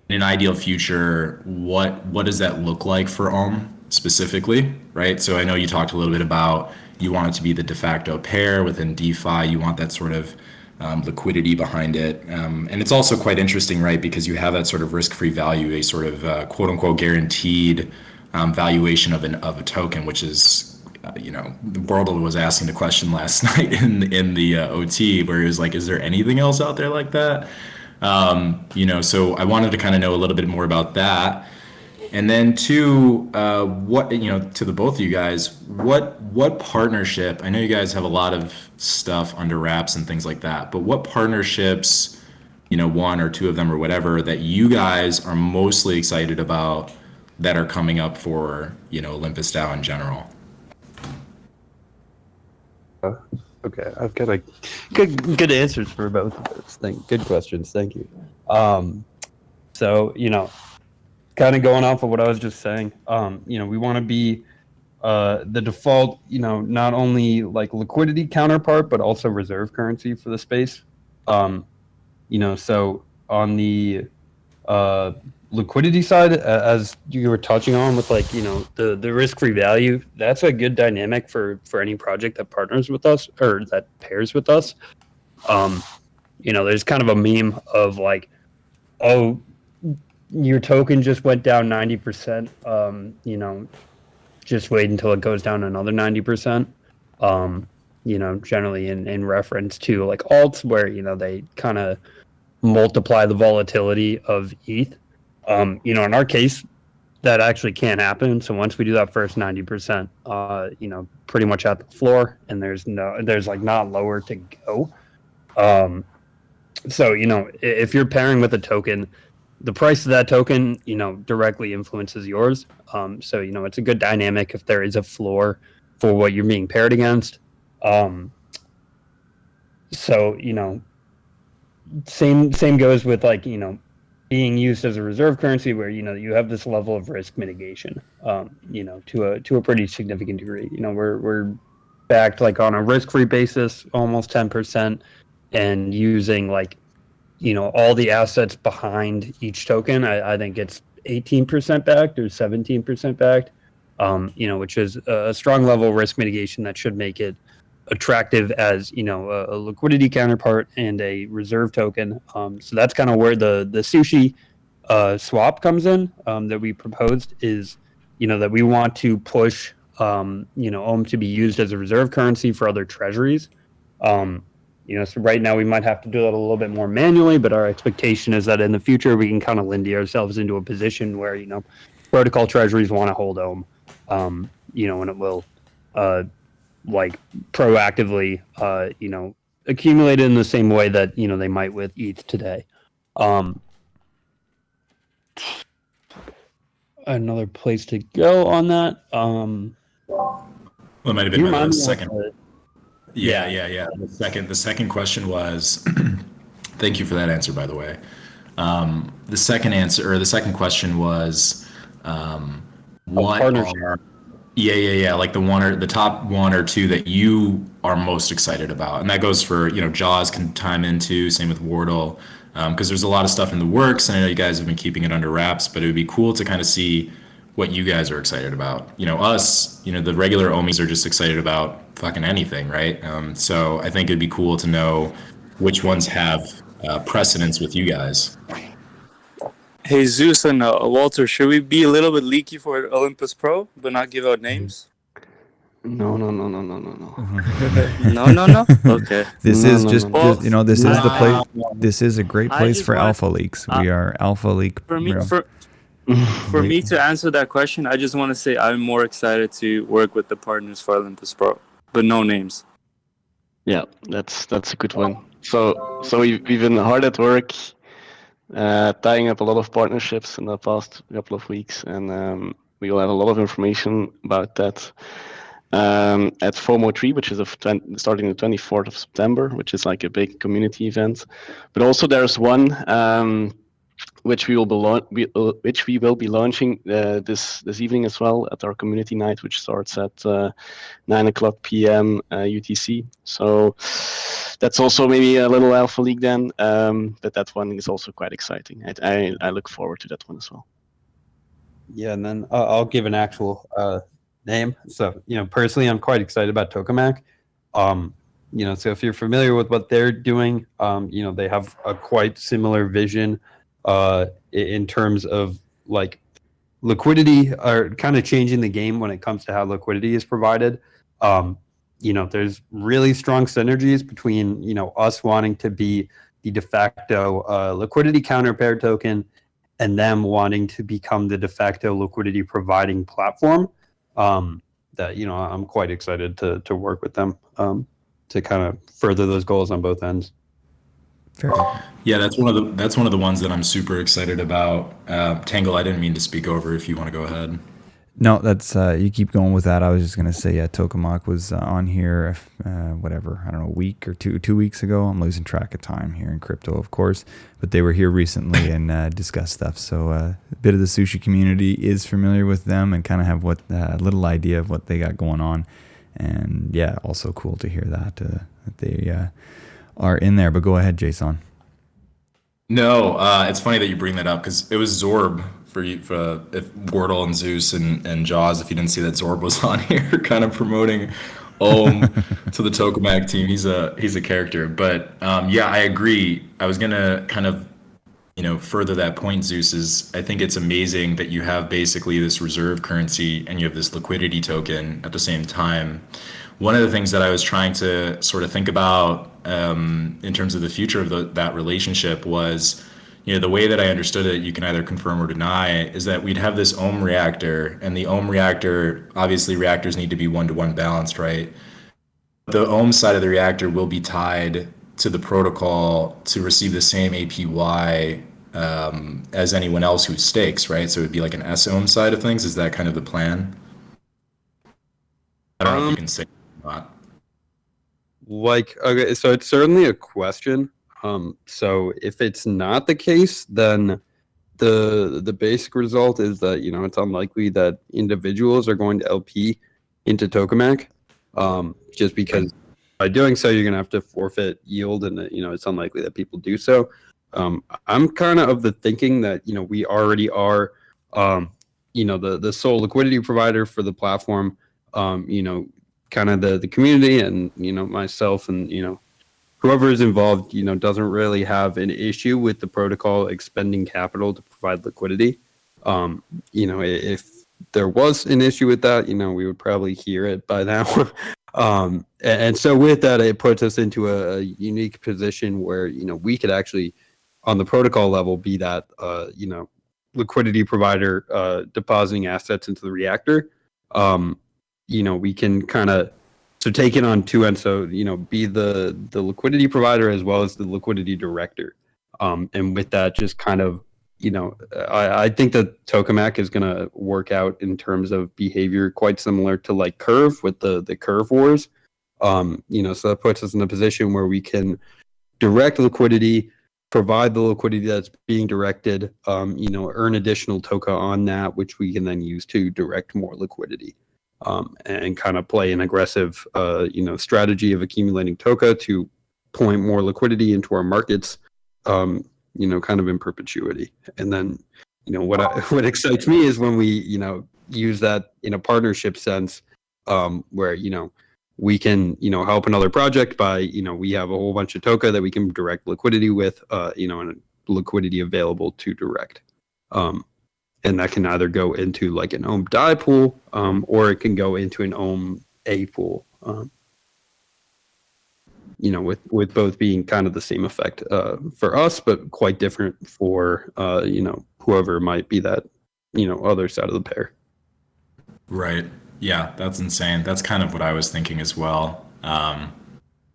in an ideal future, what does that look like for Ohm specifically, right? So I know you talked a little bit about you want it to be the de facto pair within DeFi. You want that sort of liquidity behind it, and it's also quite interesting, right? Because you have that sort of risk-free value, a sort of quote unquote guaranteed valuation of a token, which is Wartull was asking the question last night in the OT, where he was like, "Is there anything else out there like that?" So I wanted to kind of know a little bit more about that, and then two, what to the both of you guys, what partnership? I know you guys have a lot of stuff under wraps and things like that, but what partnerships, one or two of them or whatever, that you guys are mostly excited about that are coming up for Olympus DAO in general? Okay, I've got a good answers for both of those. Good questions. Thank you. So kind of going off of what I was just saying, we want to be the default, not only like liquidity counterpart, but also reserve currency for the space. So on the liquidity side, as you were touching on with the risk-free value, that's a good dynamic for any project that partners with us or that pairs with us. There's kind of a meme of like, oh, your token just went down 90%. Just wait until it goes down another 90%. Generally in reference to like alts where they kind of multiply the volatility of ETH. In our case, that actually can't happen. So once we do that first 90%, pretty much at the floor, and there's like not lower to go. So if you're pairing with a token, the price of that token, directly influences yours. So it's a good dynamic if there is a floor for what you're being paired against. So same goes with being used as a reserve currency where you have this level of risk mitigation to a pretty significant degree. We're backed on a risk-free basis almost 10%, and using all the assets behind each token. I think it's 18% backed or 17% backed, which is a strong level of risk mitigation that should make it attractive as a liquidity counterpart and a reserve token. So that's kind of where the Sushi swap comes in, that we proposed, is that we want to push Ohm to be used as a reserve currency for other treasuries. So right now we might have to do that a little bit more manually, but our expectation is that in the future we can kind of lindy ourselves into a position where protocol treasuries want to hold Ohm, and it will proactively accumulate it in the same way that they might with ETH today. Another place to go on that. Well, it might have been my second. Yeah. The second question was, thank you for that answer, by the way. The second question was, what are like the top one or two that you are most excited about, and that goes for Jaws can time into, same with Wartull, because there's a lot of stuff in the works, and I know you guys have been keeping it under wraps, but it would be cool to kind of see what you guys are excited about. Us, the regular Ohmies are just excited about fucking anything, right? So I think it'd be cool to know which ones have precedence with you guys. Hey, Zeus and Walter, should we be a little bit leaky for Olympus Pro, but not give out names? No. No? Okay. This is the place. Well, This is a great place for alpha leaks. We are alpha leak. For me to answer that question, I just want to say I'm more excited to work with the partners for Olympus Pro, but no names. Yeah, that's a good one. So we've been hard at work, tying up a lot of partnerships in the past couple of weeks, and we will have a lot of information about that at FOMO 3, which is starting the 24th of September, which is like a big community event. But also there's one which we will be launching this evening as well at our community night, which starts at 9:00 p.m. UTC. So that's also maybe a little alpha league then, but that one is also quite exciting. I look forward to that one as well. Yeah, and then I'll give an actual name. So, personally, I'm quite excited about Tokamak. So if you're familiar with what they're doing, they have a quite similar vision in terms of like liquidity, or kind of changing the game when it comes to how liquidity is provided. There's really strong synergies between, us wanting to be the de facto liquidity counter pair token and them wanting to become the de facto liquidity providing platform. That, I'm quite excited to work with them to kind of further those goals on both ends. Fair. Yeah, that's one of the ones that I'm super excited about. Tangle, I didn't mean to speak over. If you want to go ahead. No, that's you keep going with that. I was just gonna say, Tokamak was on here, whatever, I don't know, a week or 2 weeks ago. I'm losing track of time here in crypto, of course, but they were here recently and discussed stuff. So a bit of the sushi community is familiar with them and kind of have what a little idea of what they got going on. And yeah, also cool to hear that they are in there. But go ahead, Jason. No, it's funny that you bring that up because it was Zorb for if Wartull and Zeus and Jaws. If you didn't see that, Zorb was on here, kind of promoting to the Tokamak team. He's a character, but yeah, I agree. I was gonna kind of further that point. Zeus is. I think it's amazing that you have basically this reserve currency and you have this liquidity token at the same time. One of the things that I was trying to sort of think about in terms of the future of that relationship was, the way that I understood it, you can either confirm or deny, is that we'd have this ohm reactor, and the ohm reactor, obviously reactors need to be 1-to-1 balanced, right? The ohm side of the reactor will be tied to the protocol to receive the same APY as anyone else who stakes, right? So it would be like an S-ohm side of things. Is that kind of the plan? I don't know if you can say or not. Okay, so it's certainly a question. So if it's not the case, then the basic result is that it's unlikely that individuals are going to LP into Tokamak, just because by doing so you're going to have to forfeit yield, and it's unlikely that people do so. I'm kind of the thinking that we already are the sole liquidity provider for the platform. Kind of the community and myself and whoever is involved doesn't really have an issue with the protocol expending capital to provide liquidity. If there was an issue with that, we would probably hear it by now. And so with that, it puts us into a unique position where we could actually on the protocol level be that liquidity provider depositing assets into the reactor. We can kind of take it on two ends. So, be the liquidity provider as well as the liquidity director. And with that, just kind of, I think that Tokamak is going to work out in terms of behavior quite similar to like Curve with the Curve Wars. So that puts us in a position where we can direct liquidity, provide the liquidity that's being directed, earn additional toka on that, which we can then use to direct more liquidity. And kind of play an aggressive, strategy of accumulating toka to point more liquidity into our markets, kind of in perpetuity. And then, what excites me is when we, use that in a partnership sense, where, we can, help another project by, we have a whole bunch of toka that we can direct liquidity with, and liquidity available to direct. And that can either go into like an ohm die pool, or it can go into an ohm A pool. With both being kind of the same effect for us, but quite different for whoever might be that other side of the pair. Right. Yeah, that's insane. That's kind of what I was thinking as well.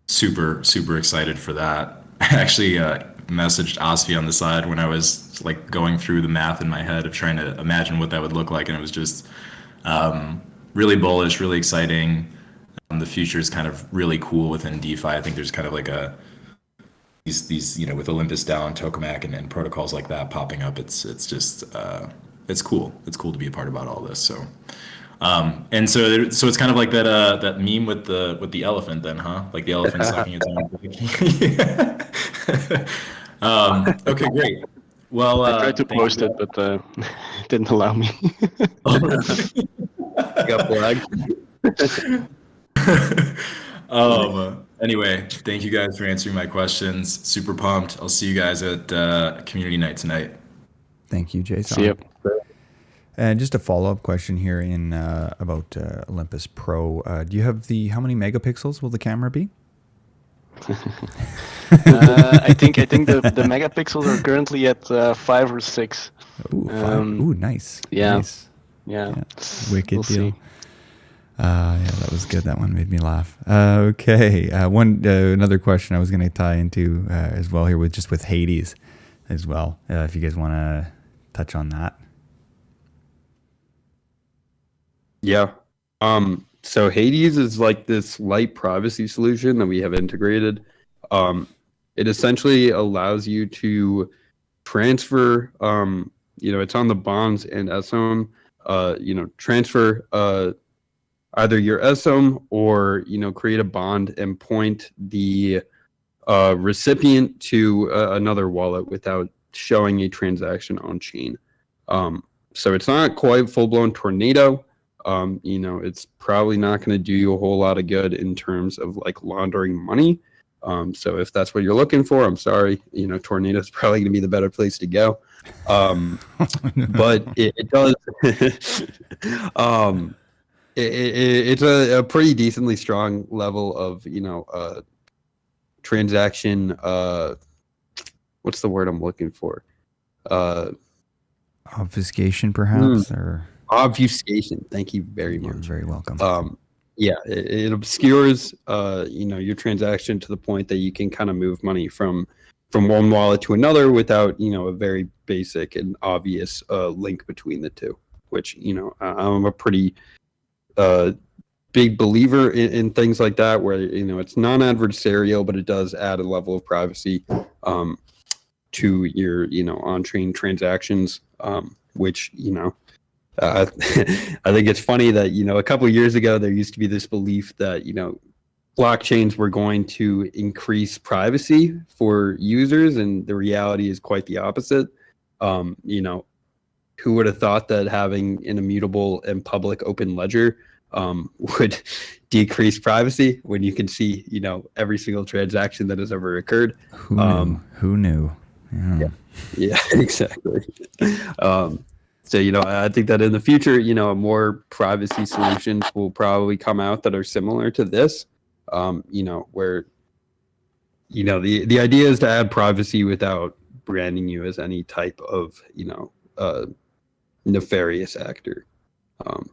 Super excited for that. I actually messaged Osvi on the side when I was like going through the math in my head of trying to imagine what that would look like, and it was just really bullish, really exciting. The future is kind of really cool within DeFi. I think there's kind of like these with Olympus DAO and tokamak and protocols like that popping up. It's just it's cool. It's cool to be a part about all this. So and so it's kind of like that meme with the elephant then, huh? Like the elephant sucking its own. Okay, great. Well, I tried to post it, but it didn't allow me. Got flagged. Anyway, thank you guys for answering my questions. Super pumped. I'll see you guys at community night tonight. Thank you, Jason. See you. And just a follow-up question here in about Olympus Pro. Do you have how many megapixels will the camera be? I think the megapixels are currently at 5 or 6. Ooh, 5. Ooh, nice. Yeah. Nice. Yeah. Wicked We'll deal. see. Yeah, that was good. That one made me laugh. Okay. Another question I was going to tie into as well here with Hades as well. If you guys want to touch on that. Yeah. So Hades is like this light privacy solution that we have integrated. It essentially allows you to transfer, it's on the bonds and sOHM, transfer either your sOHM or, create a bond and point the recipient to another wallet without showing a transaction on chain. So it's not quite full-blown tornado. It's probably not going to do you a whole lot of good in terms of like laundering money. So if that's what you're looking for, I'm sorry, tornado is probably going to be the better place to go. But it does, it's a pretty decently strong level of, transaction. What's the word I'm looking for? Obfuscation, perhaps, or obfuscation. Thank you very much. You're very welcome. It obscures, your transaction to the point that you can kind of move money from one wallet to another without, a very basic and obvious link between the two. Which, I'm a pretty big believer in things like that, where it's non-adversarial, but it does add a level of privacy to your on-chain transactions, which I think it's funny that a couple of years ago there used to be this belief that blockchains were going to increase privacy for users, and the reality is quite the opposite. Who would have thought that having an immutable and public open ledger would decrease privacy when you can see every single transaction that has ever occurred? Who knew? Yeah, exactly. So, I think that in the future, more privacy solutions will probably come out that are similar to this, where, the idea is to add privacy without branding you as any type of, nefarious actor. All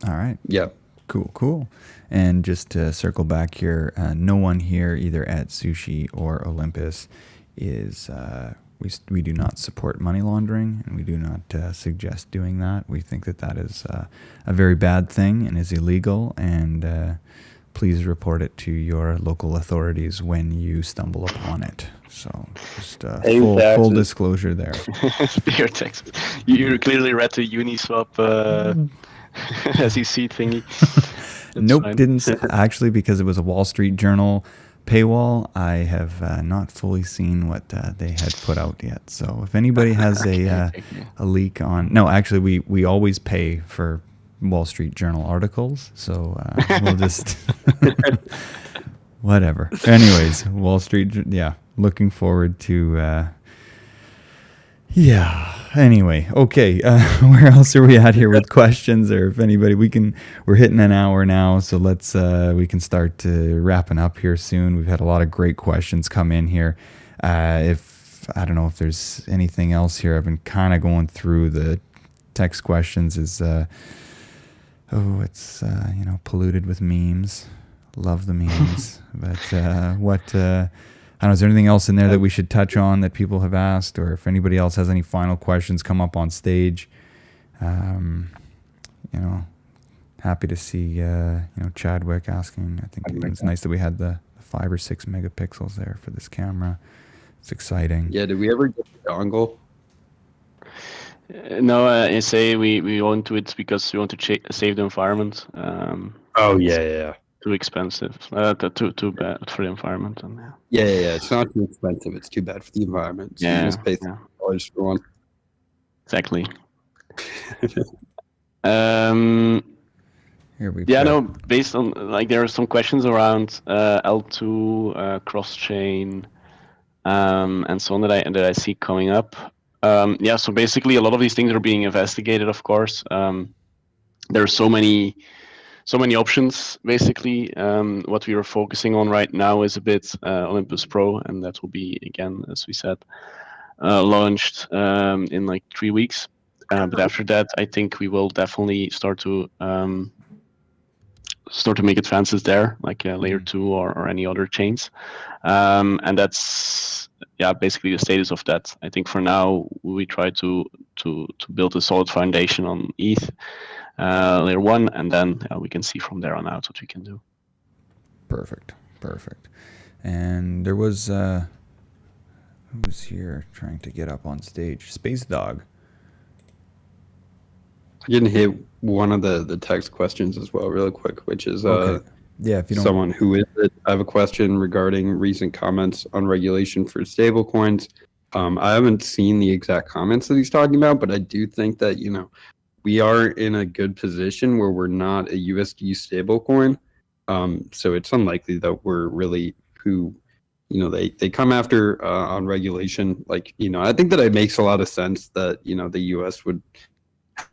right. Yeah. Cool. And just to circle back here, no one here, either at Sushi or Olympus, is we do not support money laundering, and we do not suggest doing that. We think that is a very bad thing and is illegal. And please report it to your local authorities when you stumble upon it. So just full disclosure there. Pure text. You clearly read the Uniswap SEC thingy. Nope, fine. didn't actually, because it was a Wall Street Journal paywall. I have not fully seen what they had put out yet. So if anybody has a leak on, no, actually we always pay for Wall Street Journal articles. So we'll just whatever. Anyways, Wall Street, yeah. Looking forward to. Anyway, okay. Where else are we at here with questions? Or if anybody, we're hitting an hour now, so let's we can start wrapping up here soon. We've had a lot of great questions come in here. If I don't know if there's anything else here, I've been kind of going through the text questions. It's polluted with memes. Love the memes, but I don't know, is there anything else in there that we should touch on that people have asked, or if anybody else has any final questions come up on stage? happy to see Chadwick asking. I think it's nice that we had the 5 or 6 megapixels there for this camera. It's exciting. Yeah, did we ever get the dongle? No, I say we want to it because we want to save the environment. Oh yeah. Too expensive. Too bad for the environment. And, yeah. It's not too expensive. It's too bad for the environment. So you just pay $3 for one. Exactly. Here we based on there are some questions around L2 cross chain and so on that I see coming up. So basically a lot of these things are being investigated, of course. There are so many options. Basically, what we are focusing on right now is a bit Olympus Pro, and that will be, again, as we said, launched in like 3 weeks. But after that, I think we will definitely start to make advances there, like layer 2 or any other chains. And that's basically the status of that. I think for now we try to build a solid foundation on ETH layer 1, and then we can see from there on out what we can do. Perfect. And there was who was here trying to get up on stage? Space Dog. I didn't hit one of the text questions as well, really quick, which is if you don't... someone who is it. I have a question regarding recent comments on regulation for stablecoins. I haven't seen the exact comments that he's talking about, but I do think that we are in a good position where we're not a USD stablecoin. So it's unlikely that we're really who they come after on regulation. I think that it makes a lot of sense that the US would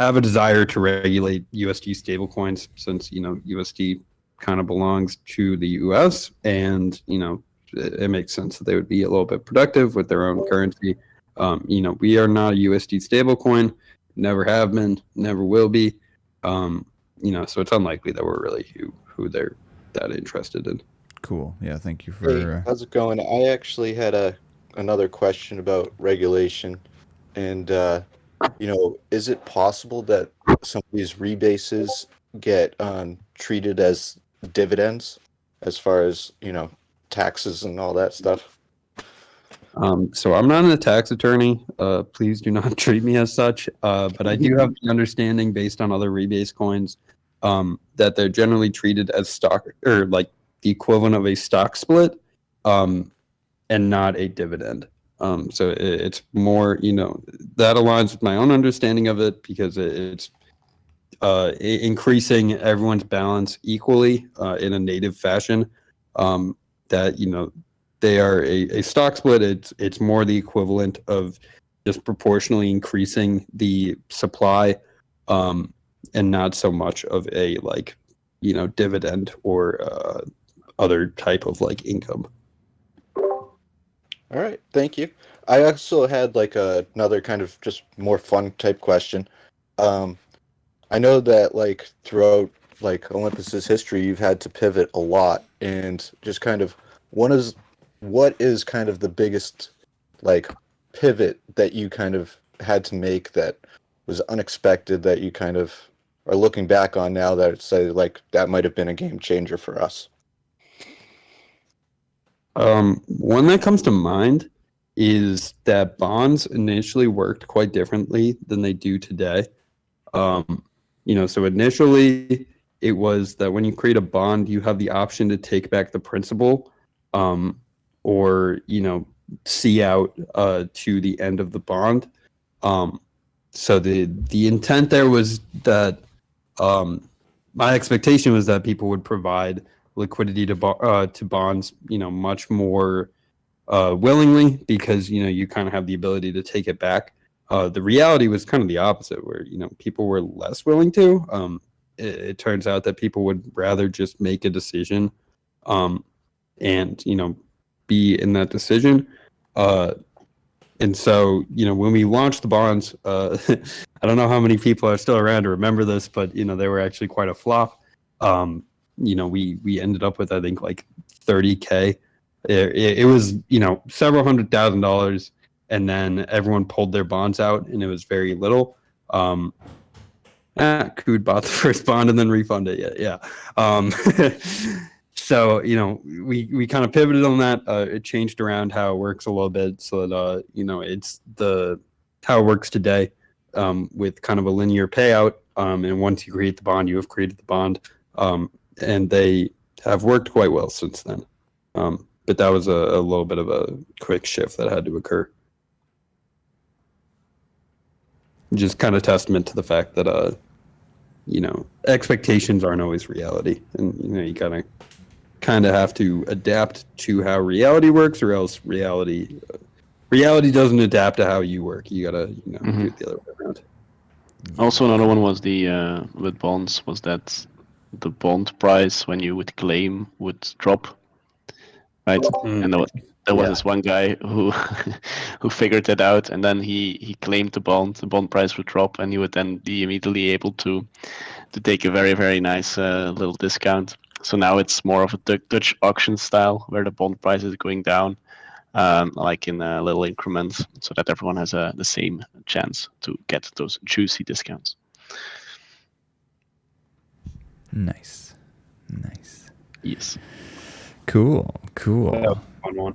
have a desire to regulate USD stablecoins, since USD kind of belongs to the US, and it makes sense that they would be a little bit productive with their own currency. We are not a USD stablecoin, never have been, never will be. So it's unlikely that we're really who they're that interested in. Cool. Yeah, thank you for. Hey, how's it going? I actually had another question about regulation, and is it possible that some of these rebases get treated as dividends, as far as taxes and all that stuff? So I'm not a tax attorney. Please do not treat me as such. But I do have the understanding, based on other Rebase coins, that they're generally treated as stock, or like the equivalent of a stock split, and not a dividend. So it's more, that aligns with my own understanding of it, because it's increasing everyone's balance equally in a native fashion. That they are a stock split. It's more the equivalent of just proportionally increasing the supply, and not so much of a dividend or other type of income. All right, thank you. I also had another kind of just more fun type question. I know that throughout Olympus's history, you've had to pivot a lot, and just kind of what is kind of the biggest pivot that you kind of had to make that was unexpected, that you kind of are looking back on now that say that might have been a game changer for us? One that comes to mind is that bonds initially worked quite differently than they do today. So initially it was that when you create a bond, you have the option to take back the principal, or see out to the end of the bond. So the intent there was that my expectation was that people would provide liquidity to bonds, much more willingly, because you kind of have the ability to take it back. The reality was kind of the opposite, where people were less willing to. It turns out that people would rather just make a decision, and be in that decision. And so when we launched the bonds, I don't know how many people are still around to remember this, but they were actually quite a flop. We ended up with, I think, $30K. It was several $100,000, and then everyone pulled their bonds out, and it was very little. Could bought the first bond and then refund it. Yeah. So, we kind of pivoted on that. It changed around how it works a little bit so that, it's how it works today with kind of a linear payout. And once you create the bond, you have created the bond. And they have worked quite well since then. But that was a little bit of a quick shift that had to occur. Just kind of testament to the fact that, expectations aren't always reality. And, you kind of have to adapt to how reality works, or else reality doesn't adapt to how you work. You gotta, do it the other way around. Also, another one was the with bonds was that the bond price when you would claim would drop, right? And there was this one guy who who figured it out, and then he claimed the bond price would drop, and he would then be immediately able to take a very, very nice little discount. So now it's more of a Dutch auction style where the bond price is going down, like in little increments, so that everyone has the same chance to get those juicy discounts. Nice. Yes. Cool. Fun one.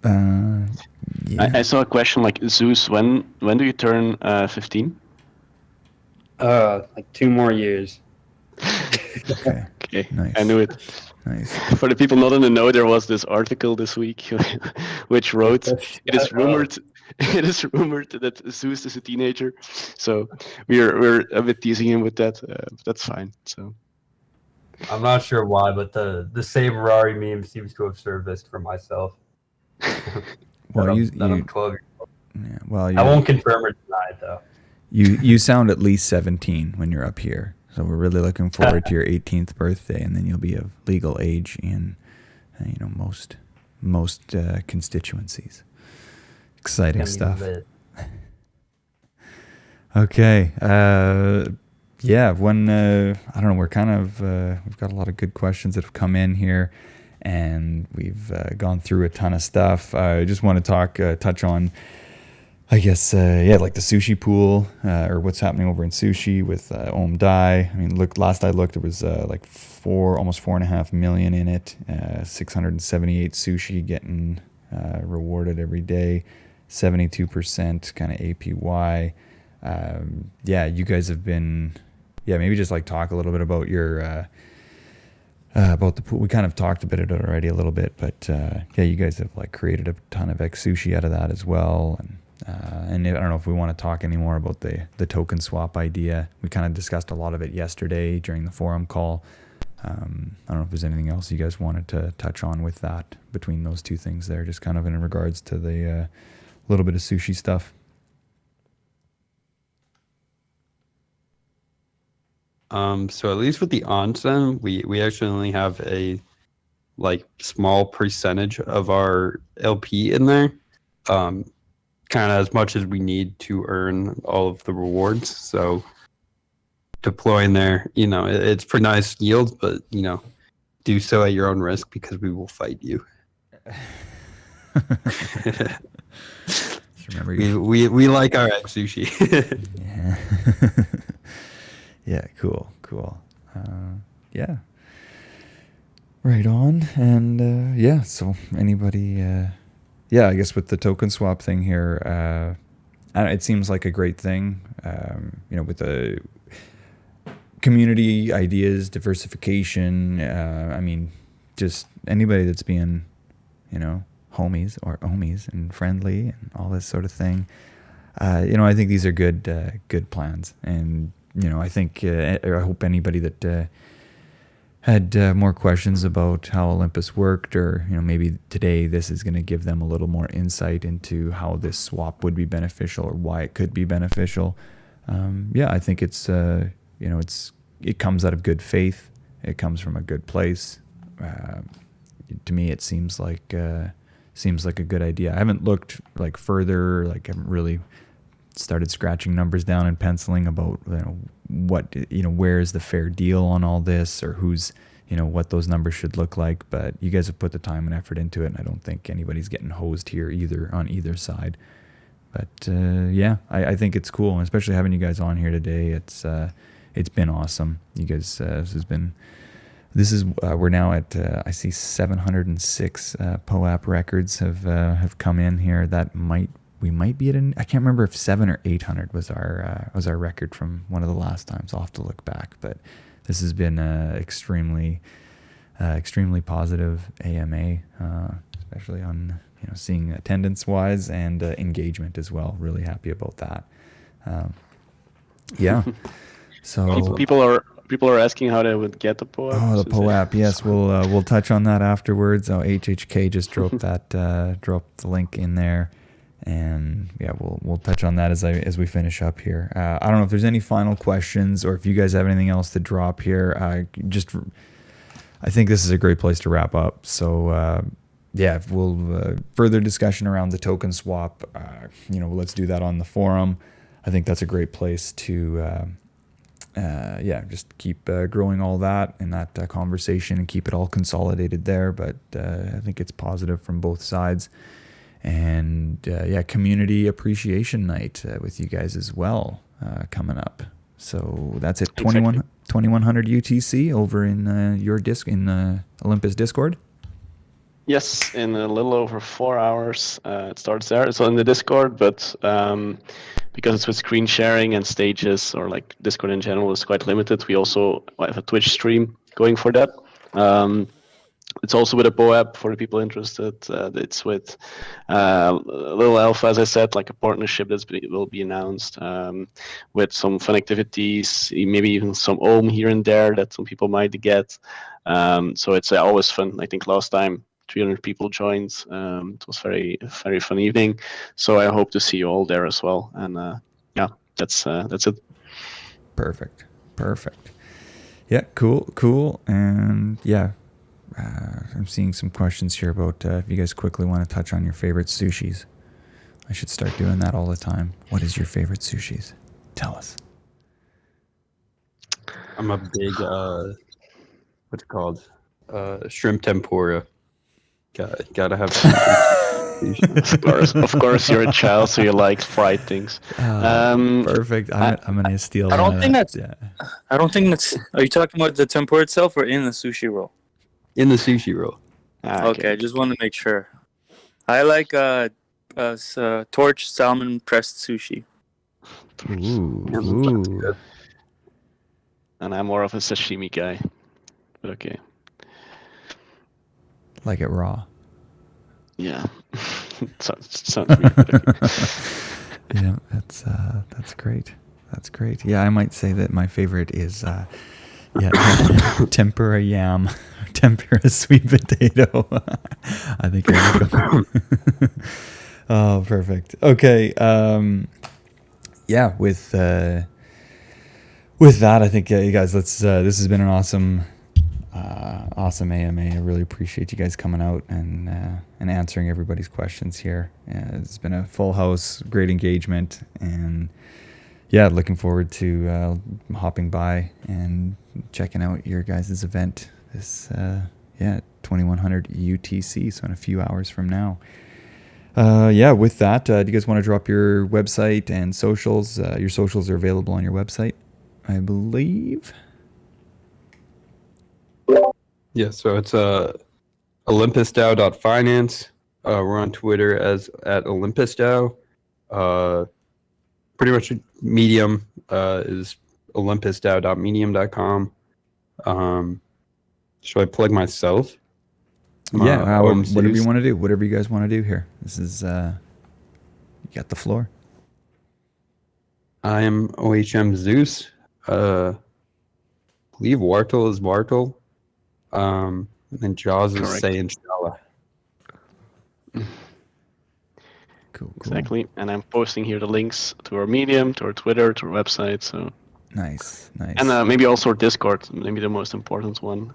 Yeah. I saw a question like, Zeus, when do you turn 15? Like 2 more years. Okay. Nice. I knew it. Nice. For the people not in the know, there was this article this week which wrote it is rumored that Zeus is a teenager. So we're a bit teasing him with that. But that's fine. So I'm not sure why, but the same Rari meme seems to have serviced for myself. Well, I'm 12 years old. Yeah, well, I won't confirm or deny it, though. You sound at least 17 when you're up here. So we're really looking forward to your 18th birthday, and then you'll be of legal age in, most constituencies. Exciting stuff. Okay. Yeah. When I don't know, we're kind of we've got a lot of good questions that have come in here, and we've gone through a ton of stuff. I just want to touch on, I guess, like the sushi pool, or what's happening over in sushi with OM DAO. I mean, last I looked, there was like almost 4.5 million in it. 678 sushi getting rewarded every day, 72% kind of APY. You guys have been, maybe just like talk a little bit about your about the pool. We kind of talked about it already a little bit, but you guys have like created a ton of X sushi out of that as well. And I don't know if we want to talk anymore about the token swap idea. We kind of discussed a lot of it yesterday during the forum call. I don't know if there's anything else you guys wanted to touch on with that between those two things there, just kind of in regards to the little bit of sushi stuff. So at least with the Onsen, we actually only have a like small percentage of our LP in there. Kind of as much as we need to earn all of the rewards. So deploying there, it's pretty nice yields, but do so at your own risk because we will fight you. Remember we like our egg sushi. Yeah. Yeah, cool. Yeah. Right on. And so anybody I guess with the token swap thing here, it seems like a great thing, with the community ideas, diversification. I mean, just anybody that's being, homies or ohmies and friendly and all this sort of thing. I think these are good plans. And, I think, I hope anybody that had more questions about how Olympus worked, or maybe today this is going to give them a little more insight into how this swap would be beneficial or why it could be beneficial. I think it's it comes out of good faith. It comes from a good place. To me, it seems like a good idea. I haven't looked like further. I haven't really started scratching numbers down and penciling about what where is the fair deal on all this, or who's what those numbers should look like. But you guys have put the time and effort into it, and I don't think anybody's getting hosed here on either side. But yeah, I think it's cool, and especially having you guys on here today. It's been awesome. You guys, we're now at I see 706 POAP records have come in here. We might be at I can't remember if 700 or 800 was our record from one of the last times. I'll have to look back, but this has been extremely positive AMA, especially on seeing attendance wise and engagement as well. Really happy about that. Yeah. So people are asking how they would get the POAP. Oh, the POAP. Yes, we'll touch on that afterwards. HHK just dropped dropped the link in there, and yeah, we'll touch on that as we finish up here. I don't know if there's any final questions or if you guys have anything else to drop here. I think this is a great place to wrap up. So yeah, we'll further discussion around the token swap. Let's do that on the forum. I think that's a great place to just keep growing all that in that conversation and keep it all consolidated there. But I think it's positive from both sides. And community appreciation night with you guys as well coming up. So that's at 2100 UTC over in your in Olympus Discord. Yes, in a little over 4 hours. It starts there. It's on the Discord, but because it's with screen sharing and stages, or like Discord in general is quite limited, we also have a Twitch stream going for that. It's also with a POAP for the people interested. It's with Little Alpha, as I said, like a partnership will be announced with some fun activities, maybe even some OHM here and there that some people might get. So it's always fun. I think last time 300 people joined. It was very, very fun evening. So I hope to see you all there as well. And that's it. Perfect. Yeah, cool. And yeah, I'm seeing some questions here about if you guys quickly want to touch on your favorite sushis. I should start doing that all the time. What is your favorite sushis? Tell us. I'm a big what's it called? Shrimp tempura. Gotta have of course you're a child, so you like fried things. Perfect. I'm gonna steal. I don't think that's. Are you talking about the tempura itself or in the sushi roll? In the sushi roll. Okay, I just want to make sure. I like torch salmon pressed sushi. Ooh. And I'm more of a sashimi guy. But okay. Like it raw. Yeah. sounds weird. But okay. Yeah, that's great. That's great. Yeah, I might say that my favorite is tempura yam, tempura sweet potato. I think I like them. Oh, perfect. Okay. With that, I think you guys. This has been an awesome AMA. I really appreciate you guys coming out and answering everybody's questions here. It's been a full house, great engagement, and looking forward to hopping by and checking out your guys' event this 2100 UTC, so in a few hours from now. With that, do you guys want to drop your website and socials? Your socials are available on your website, I believe. Yeah, so it's olympusdao.finance. We're on Twitter at Olympus DAO. Pretty much Medium is olympusdao.medium.com. Should I plug myself? Whatever you want to do. Whatever you guys want to do here. This is you got the floor. I am OHM Zeus. I believe Wartull is Wartull. And then Jaws is Say Inshallah. Cool. Exactly. And I'm posting here the links to our Medium, to our Twitter, to our website. So nice. And maybe also our Discord, maybe the most important one,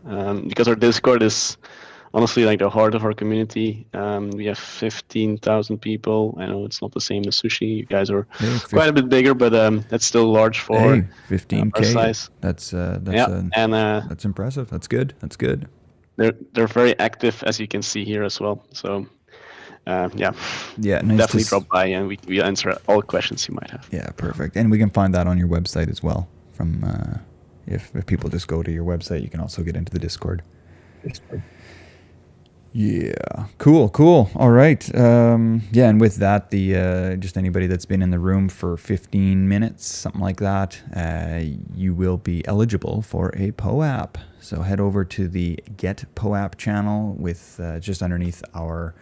because our Discord is honestly like the heart of our community. We have 15,000 people. I know it's not the same as Sushi. You guys are quite a bit bigger, but that's still large for 15K. our size. That's impressive. That's good. They're very active, as you can see here as well. So yeah, Yeah, nice definitely to drop by and we answer all questions you might have. Yeah, perfect. And we can find that on your website as well. From if people just go to your website, you can also get into the Discord. Yeah, cool. All right. Yeah, and with that, the just anybody that's been in the room for 15 minutes, something like that, you will be eligible for a POAP. So head over to the Get POAP channel with just underneath our.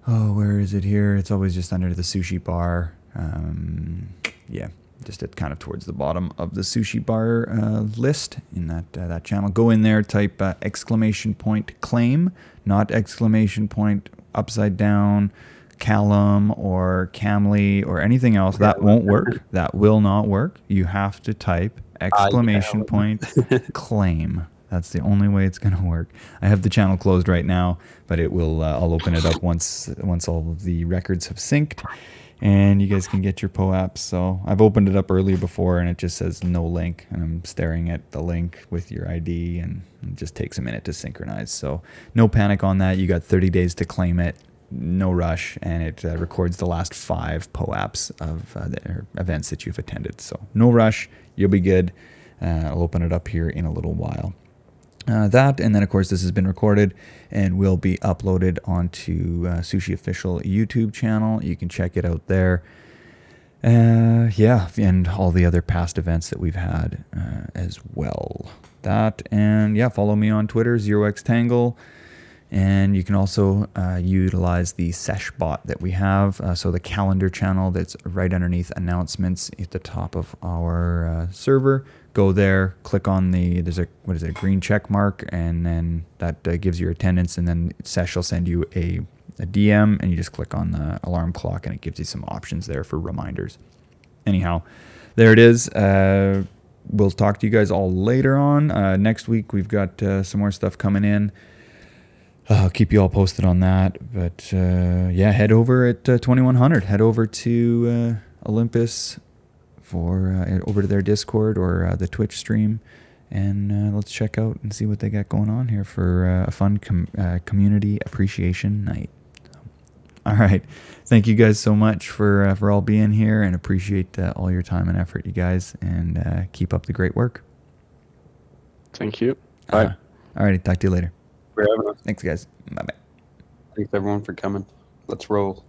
Oh, where is it here? It's always just under the sushi bar. Yeah, just at kind of towards the bottom of the sushi bar list in that channel. Go in there, type exclamation point claim, not exclamation point upside down, Callum or Camly or anything else. That won't work. That will not work. You have to type exclamation point claim. That's the only way it's going to work. I have the channel closed right now, but it will. I'll open it up once all of the records have synced, and you guys can get your POAPs. So I've opened it up earlier before, and it just says no link, and I'm staring at the link with your ID, and it just takes a minute to synchronize. So no panic on that. You got 30 days to claim it. No rush, and it records the last 5 POAPs of the events that you've attended. So no rush. You'll be good. I'll open it up here in a little while. That, and then of course this has been recorded and will be uploaded onto Sushi Official YouTube channel. You can check it out there. Yeah, and all the other past events that we've had as well. That, and yeah, follow me on Twitter, 0xtangle. And you can also utilize the sesh bot that we have. So the calendar channel that's right underneath announcements at the top of our server. Go there, click on there's a green check mark, and then that gives you your attendance, and then Sesh will send you a DM, and you just click on the alarm clock, and it gives you some options there for reminders. Anyhow, there it is. We'll talk to you guys all later on. Next week, we've got some more stuff coming in. I'll keep you all posted on that. But yeah, head over at 2100. Head over to Olympus over to their Discord or the Twitch stream, and let's check out and see what they got going on here for a fun community appreciation night. So, all right, thank you guys so much for all being here, and appreciate all your time and effort, you guys, and keep up the great work. Thank you. Bye. All righty, talk to you later. For having us. Thanks, guys. Bye bye. Thanks everyone for coming. Let's roll.